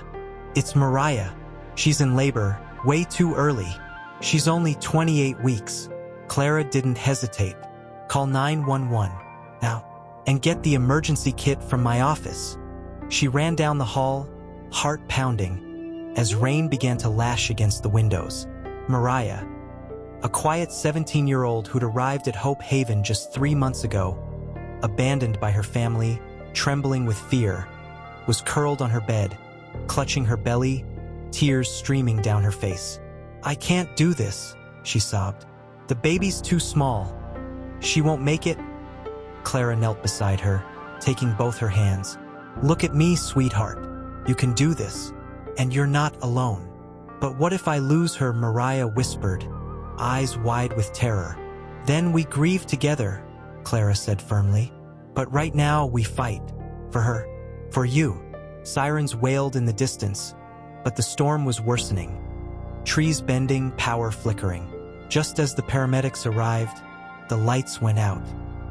it's Mariah. She's in labor, way too early. She's only 28 weeks. Clara didn't hesitate. Call 911 now, and get the emergency kit from my office. She ran down the hall, heart pounding, as rain began to lash against the windows. Mariah, a quiet 17-year-old who'd arrived at Hope Haven just 3 months ago, abandoned by her family, trembling with fear, was curled on her bed, clutching her belly, tears streaming down her face. "I can't do this," she sobbed. "The baby's too small. She won't make it." Clara knelt beside her, taking both her hands. "Look at me, sweetheart. You can do this. And you're not alone." "But what if I lose her?" Mariah whispered, eyes wide with terror. "Then we grieve together," Clara said firmly. "But right now we fight. For her. For you." Sirens wailed in the distance, but the storm was worsening. Trees bending, power flickering. Just as the paramedics arrived, the lights went out.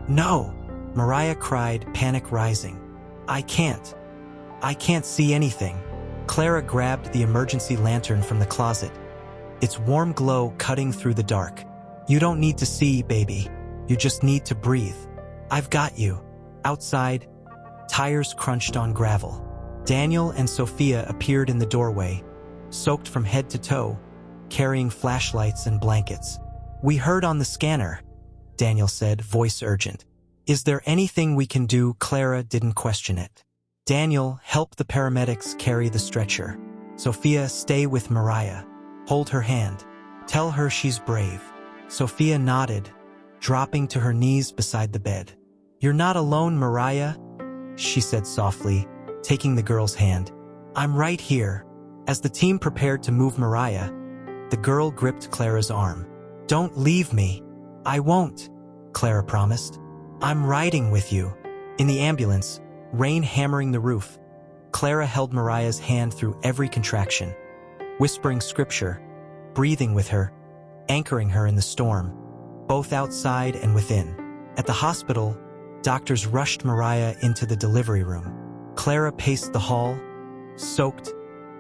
"No!" Mariah cried, panic rising. I can't see anything." Clara grabbed the emergency lantern from the closet, its warm glow cutting through the dark. "You don't need to see, baby. You just need to breathe. I've got you." Outside, tires crunched on gravel. Daniel and Sophia appeared in the doorway, soaked from head to toe, carrying flashlights and blankets. "We heard on the scanner," Daniel said, voice urgent. "Is there anything we can do?" Clara didn't question it. "Daniel, help the paramedics carry the stretcher. Sophia, stay with Mariah. Hold her hand. Tell her she's brave." Sophia nodded, dropping to her knees beside the bed. "You're not alone, Mariah," she said softly, taking the girl's hand. "I'm right here." As the team prepared to move Mariah, the girl gripped Clara's arm. "Don't leave me." "I won't," Clara promised. "I'm riding with you." In the ambulance, rain hammering the roof, Clara held Mariah's hand through every contraction, whispering scripture, breathing with her, anchoring her in the storm, both outside and within. At the hospital, doctors rushed Mariah into the delivery room. Clara paced the hall, soaked,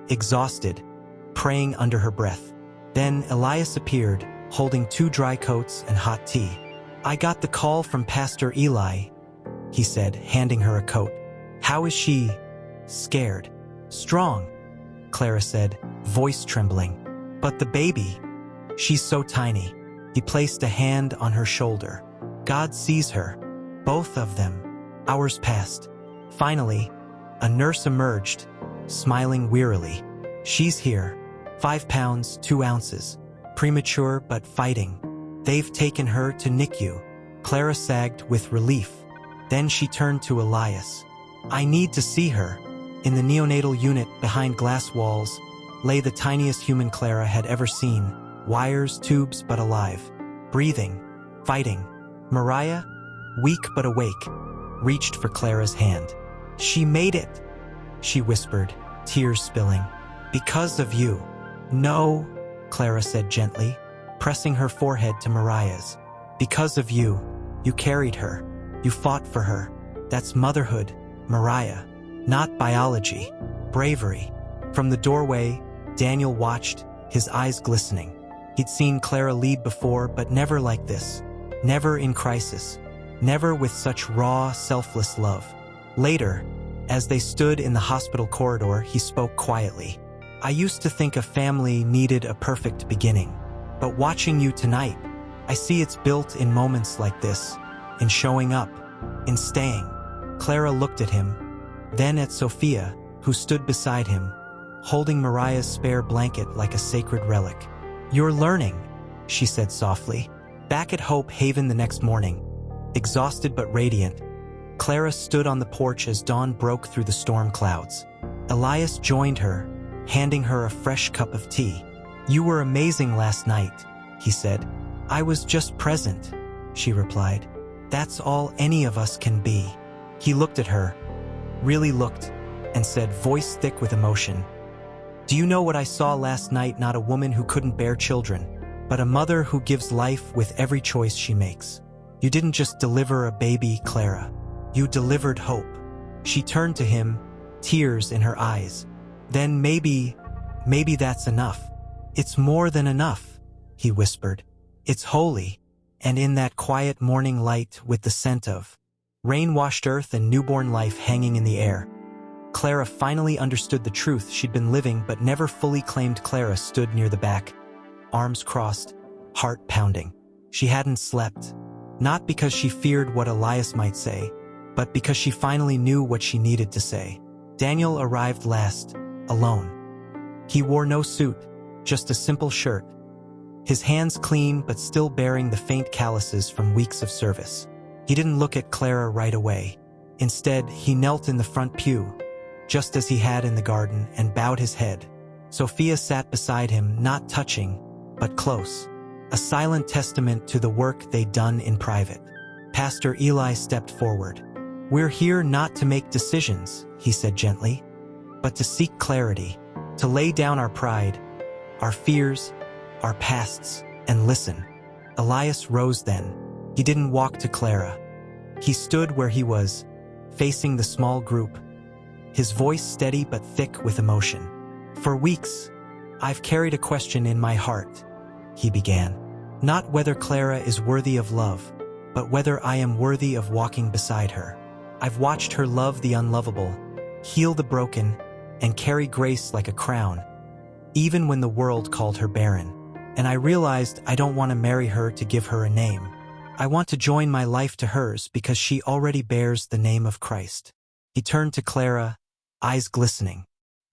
exhausted, praying under her breath. Then Elias appeared, holding 2 dry coats and hot tea. "I got the call from Pastor Eli," he said, handing her a coat. "How is she?" "Scared." "Strong," Clara said, voice trembling. "But the baby, she's so tiny." He placed a hand on her shoulder. "God sees her. Both of them." Hours passed. Finally, a nurse emerged, smiling wearily. "She's here. 5 pounds, 2 ounces. Premature but fighting. They've taken her to NICU." Clara sagged with relief. Then she turned to Elias. "I need to see her." In the neonatal unit behind glass walls lay the tiniest human Clara had ever seen. Wires, tubes, but alive. Breathing. Fighting. Mariah, weak but awake, reached for Clara's hand. "She made it," she whispered, tears spilling. "Because of you." "No," Clara said gently, pressing her forehead to Mariah's. "Because of you. You carried her. You fought for her. That's motherhood, Mariah. Not biology. Bravery." From the doorway, Daniel watched, his eyes glistening. He'd seen Clara lead before, but never like this. Never in crisis. Never with such raw, selfless love. Later, as they stood in the hospital corridor, he spoke quietly. "I used to think a family needed a perfect beginning. But watching you tonight, I see it's built in moments like this, in showing up, in staying." Clara looked at him, then at Sophia, who stood beside him, holding Mariah's spare blanket like a sacred relic. "You're learning," she said softly. Back at Hope Haven the next morning, exhausted but radiant, Clara stood on the porch as dawn broke through the storm clouds. Elias joined her, handing her a fresh cup of tea. "You were amazing last night," he said. "I was just present," she replied. "That's all any of us can be." He looked at her, really looked, and said, voice thick with emotion, "Do you know what I saw last night? Not a woman who couldn't bear children, but a mother who gives life with every choice she makes. You didn't just deliver a baby, Clara. You delivered hope." She turned to him, tears in her eyes. "Then maybe that's enough." "It's more than enough," he whispered. "It's holy." And in that quiet morning light with the scent of rain-washed earth and newborn life hanging in the air, Clara finally understood the truth she'd been living but never fully claimed. Clara stood near the back, arms crossed, heart pounding. She hadn't slept, not because she feared what Elias might say, but because she finally knew what she needed to say. Daniel arrived last, alone. He wore no suit, just a simple shirt, his hands clean but still bearing the faint calluses from weeks of service. He didn't look at Clara right away. Instead, he knelt in the front pew, just as he had in the garden, and bowed his head. Sophia sat beside him, not touching, but close, a silent testament to the work they'd done in private. Pastor Eli stepped forward. "We're here not to make decisions," he said gently, "but to seek clarity, to lay down our pride, our fears, our pasts, and listen." Elias rose then. He didn't walk to Clara. He stood where he was, facing the small group, his voice steady but thick with emotion. "For weeks, I've carried a question in my heart," he began. "Not whether Clara is worthy of love, but whether I am worthy of walking beside her. I've watched her love the unlovable, heal the broken, and carry grace like a crown, even when the world called her barren. And I realized I don't want to marry her to give her a name. I want to join my life to hers because she already bears the name of Christ." He turned to Clara, eyes glistening.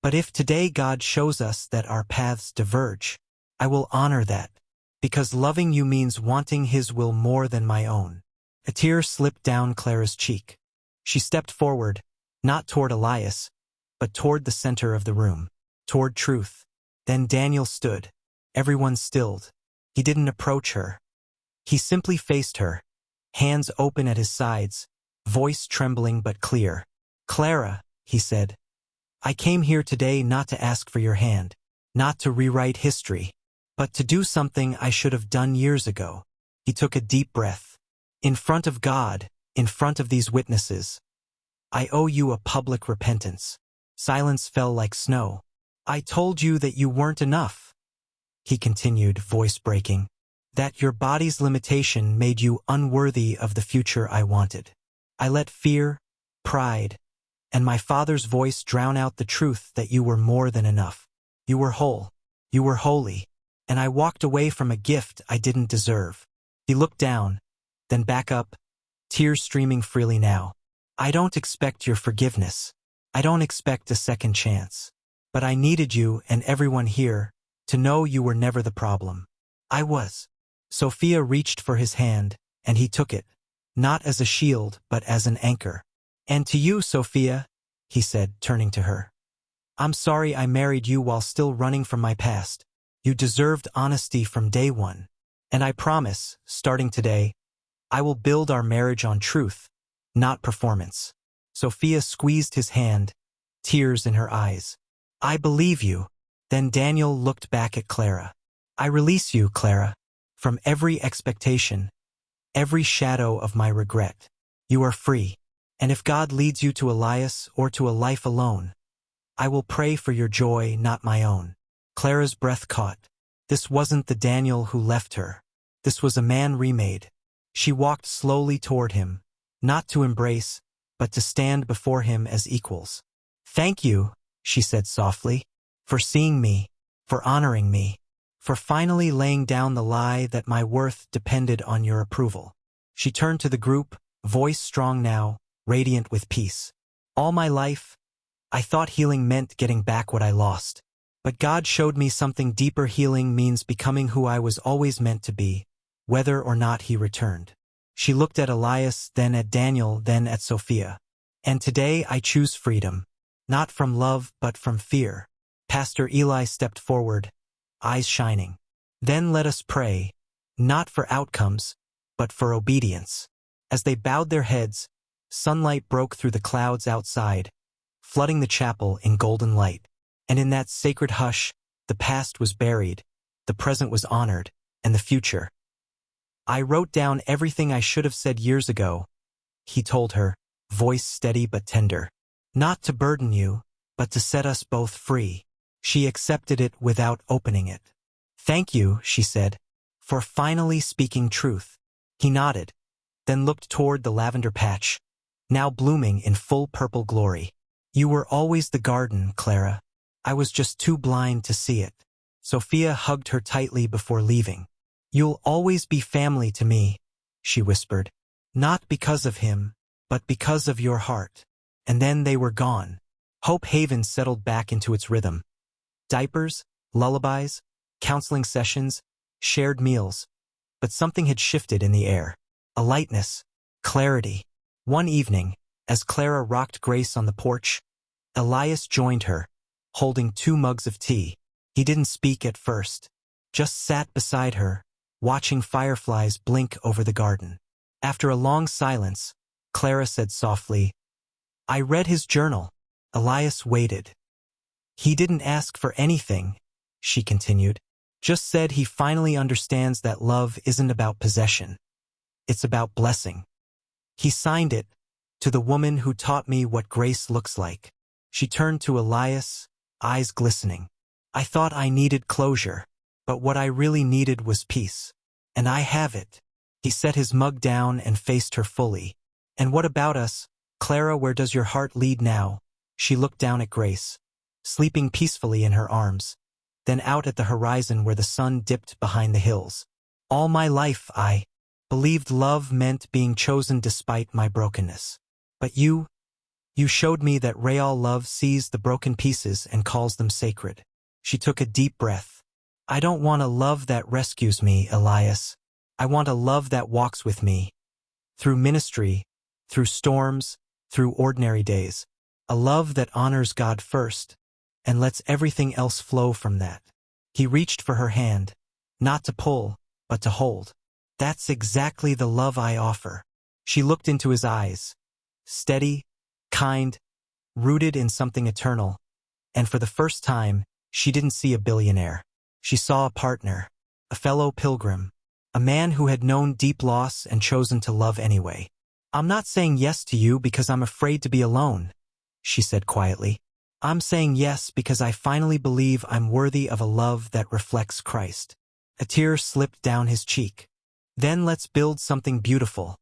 "But if today God shows us that our paths diverge, I will honor that, because loving you means wanting His will more than my own." A tear slipped down Clara's cheek. She stepped forward, not toward Elias, but toward the center of the room, toward truth. Then Daniel stood. Everyone stilled. He didn't approach her. He simply faced her, hands open at his sides, voice trembling but clear. "Clara," he said, "I came here today not to ask for your hand, not to rewrite history, but to do something I should have done years ago." He took a deep breath. "In front of God, in front of these witnesses, I owe you a public repentance." Silence fell like snow. "I told you that you weren't enough," he continued, voice breaking, "that your body's limitation made you unworthy of the future I wanted. I let fear, pride, and my father's voice drown out the truth that you were more than enough. You were whole. You were holy. And I walked away from a gift I didn't deserve." He looked down, then back up, tears streaming freely now. "I don't expect your forgiveness. I don't expect a second chance. But I needed you and everyone here to know you were never the problem. I was." Sophia reached for his hand, and he took it, not as a shield but as an anchor. "And to you, Sophia," he said, turning to her, "I'm sorry I married you while still running from my past. You deserved honesty from day one. And I promise, starting today, I will build our marriage on truth, not performance." Sophia squeezed his hand, tears in her eyes. "I believe you." Then Daniel looked back at Clara. "I release you, Clara, from every expectation, every shadow of my regret. You are free. And if God leads you to Elias or to a life alone, I will pray for your joy, not my own." Clara's breath caught. This wasn't the Daniel who left her. This was a man remade. She walked slowly toward him, not to embrace, but to stand before him as equals. "Thank you," she said softly, "for seeing me, for honoring me, for finally laying down the lie that my worth depended on your approval." She turned to the group, voice strong now, radiant with peace. "All my life, I thought healing meant getting back what I lost. But God showed me something deeper. Healing means becoming who I was always meant to be, whether or not He returned." She looked at Elias, then at Daniel, then at Sophia. "And today I choose freedom, not from love but from fear." Pastor Eli stepped forward, eyes shining. "Then let us pray, not for outcomes, but for obedience." As they bowed their heads, sunlight broke through the clouds outside, flooding the chapel in golden light. And in that sacred hush, the past was buried, the present was honored, and the future. "I wrote down everything I should have said years ago," he told her, voice steady but tender. "Not to burden you, but to set us both free." She accepted it without opening it. "Thank you," she said, "for finally speaking truth." He nodded, then looked toward the lavender patch, now blooming in full purple glory. You were always the garden, Clara. I was just too blind to see it. Sophia hugged her tightly before leaving. You'll always be family to me, she whispered. Not because of him, but because of your heart. And then they were gone. Hope Haven settled back into its rhythm. Diapers, lullabies, counseling sessions, shared meals. But something had shifted in the air. A lightness, clarity. One evening, as Clara rocked Grace on the porch, Elias joined her, holding 2 mugs of tea. He didn't speak at first, just sat beside her, watching fireflies blink over the garden. After a long silence, Clara said softly, I read his journal. Elias waited. He didn't ask for anything, she continued, just said he finally understands that love isn't about possession. It's about blessing. He signed it, to the woman who taught me what grace looks like. She turned to Elias, eyes glistening. I thought I needed closure, but what I really needed was peace. And I have it. He set his mug down and faced her fully. And what about us, Clara? Where does your heart lead now? She looked down at Grace, sleeping peacefully in her arms, then out at the horizon where the sun dipped behind the hills. All my life I believed love meant being chosen despite my brokenness. But you showed me that real love sees the broken pieces and calls them sacred. She took a deep breath. I don't want a love that rescues me, Elias. I want a love that walks with me. Through ministry, through storms, through ordinary days. A love that honors God first, and lets everything else flow from that. He reached for her hand, not to pull, but to hold. That's exactly the love I offer. She looked into his eyes, steady, kind, rooted in something eternal, and for the first time, she didn't see a billionaire. She saw a partner, a fellow pilgrim, a man who had known deep loss and chosen to love anyway. I'm not saying yes to you because I'm afraid to be alone, she said quietly. I'm saying yes because I finally believe I'm worthy of a love that reflects Christ. A tear slipped down his cheek. Then let's build something beautiful,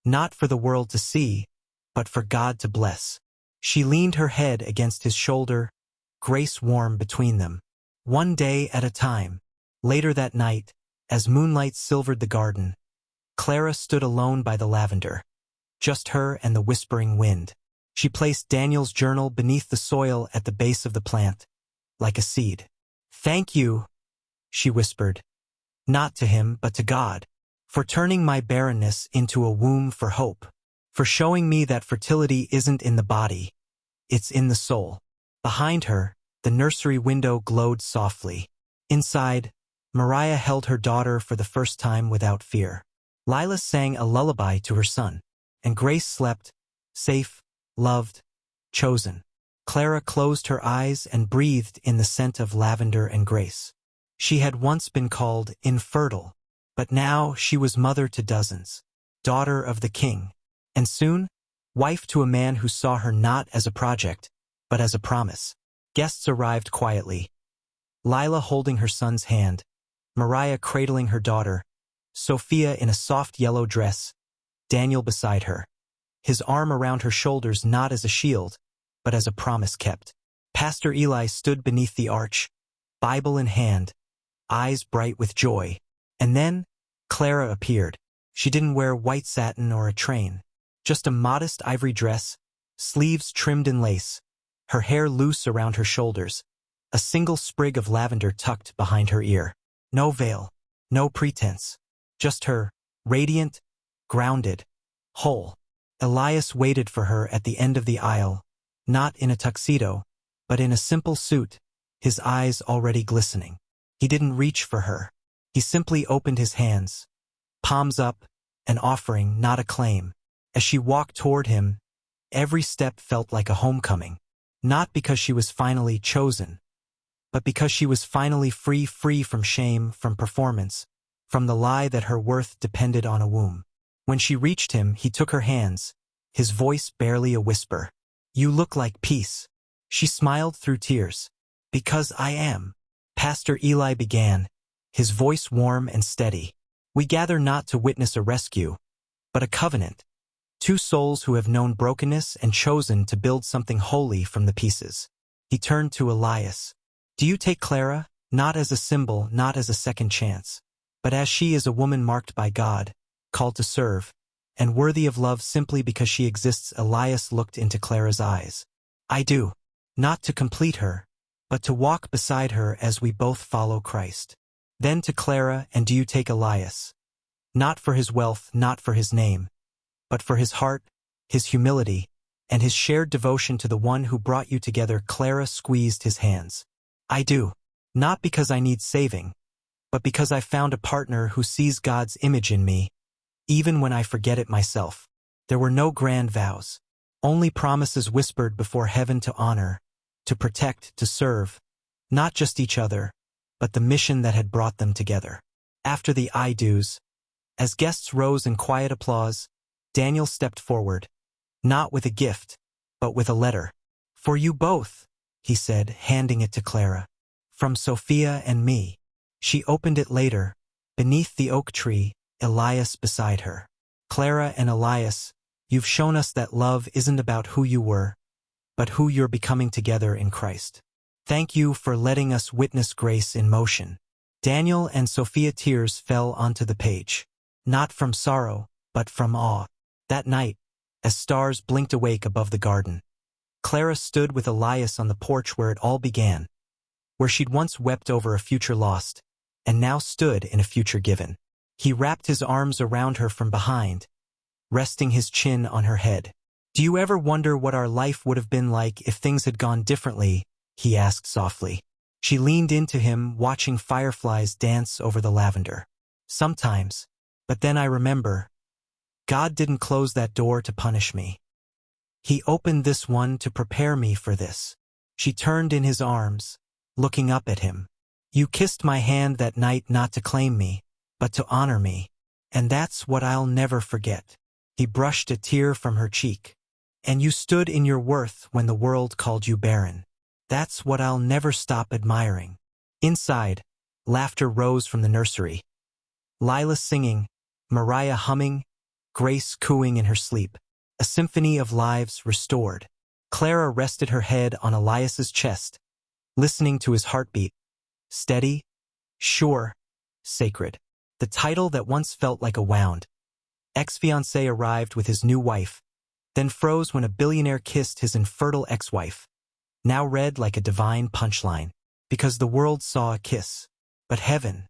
not for the world to see, but for God to bless. She leaned her head against his shoulder, Grace warm between them. One day at a time. Later that night, as moonlight silvered the garden, Clara stood alone by the lavender. Just her and the whispering wind. She placed Daniel's journal beneath the soil at the base of the plant, like a seed. Thank you, she whispered. Not to him, but to God. For turning my barrenness into a womb for hope. For showing me that fertility isn't in the body, it's in the soul. Behind her, the nursery window glowed softly. Inside, Mariah held her daughter for the first time without fear. Lila sang a lullaby to her son, and Grace slept, safe, loved, chosen. Clara closed her eyes and breathed in the scent of lavender and grace. She had once been called infertile, but now she was mother to dozens, daughter of the king, and soon, wife to a man who saw her not as a project, but as a promise. Guests arrived quietly. Lila holding her son's hand, Mariah cradling her daughter, Sophia in a soft yellow dress, Daniel beside her, his arm around her shoulders not as a shield, but as a promise kept. Pastor Eli stood beneath the arch, Bible in hand, eyes bright with joy. And then, Clara appeared. She didn't wear white satin or a train, just a modest ivory dress, sleeves trimmed in lace, her hair loose around her shoulders, a single sprig of lavender tucked behind her ear. No veil, no pretense, just her, radiant, grounded, whole. Elias waited for her at the end of the aisle, not in a tuxedo, but in a simple suit, his eyes already glistening. He didn't reach for her. He simply opened his hands, palms up, an offering, not a claim. As she walked toward him, every step felt like a homecoming, not because she was finally chosen, but because she was finally free from shame, from performance, from the lie that her worth depended on a womb. When she reached him, he took her hands, his voice barely a whisper. You look like peace. She smiled through tears. Because I am. Pastor Eli began, his voice warm and steady. We gather not to witness a rescue, but a covenant, Two souls who have known brokenness and chosen to build something holy from the pieces. He turned to Elias. Do you take Clara, not as a symbol, not as a second chance, but as she is a woman marked by God, called to serve, and worthy of love simply because she exists? Elias looked into Clara's eyes. I do. Not to complete her, but to walk beside her as we both follow Christ. Then to Clara, and do you take Elias? Not for his wealth, not for his name, but for his heart, his humility, and his shared devotion to the one who brought you together. Clara squeezed his hands. I do. Not because I need saving, but because I found a partner who sees God's image in me, even when I forget it myself. There were no grand vows, only promises whispered before heaven to honor, to protect, to serve, not just each other, but the mission that had brought them together. After the I do's, as guests rose in quiet applause, Daniel stepped forward, not with a gift, but with a letter. For you both, he said, handing it to Clara. From Sophia and me. She opened it later, beneath the oak tree, Elias beside her. Clara and Elias, you've shown us that love isn't about who you were, but who you're becoming together in Christ. Thank you for letting us witness grace in motion. Daniel and Sophia. Tears fell onto the page. Not from sorrow, but from awe. That night, as stars blinked awake above the garden, Clara stood with Elias on the porch where it all began, where she'd once wept over a future lost, and now stood in a future given. He wrapped his arms around her from behind, resting his chin on her head. Do you ever wonder what our life would have been like if things had gone differently? He asked softly. She leaned into him, watching fireflies dance over the lavender. Sometimes, but then I remember, God didn't close that door to punish me. He opened this one to prepare me for this. She turned in his arms, looking up at him. You kissed my hand that night not to claim me, but to honor me. And that's what I'll never forget. He brushed a tear from her cheek. And you stood in your worth when the world called you barren. That's what I'll never stop admiring. Inside, laughter rose from the nursery. Lila singing, Mariah humming, Grace cooing in her sleep. A symphony of lives restored. Clara rested her head on Elias's chest, listening to his heartbeat. Steady, sure, sacred. The title that once felt like a wound. Ex-fiancé arrived with his new wife, then froze when a billionaire kissed his infertile ex-wife. Now read like a divine punchline, because the world saw a kiss. But heaven,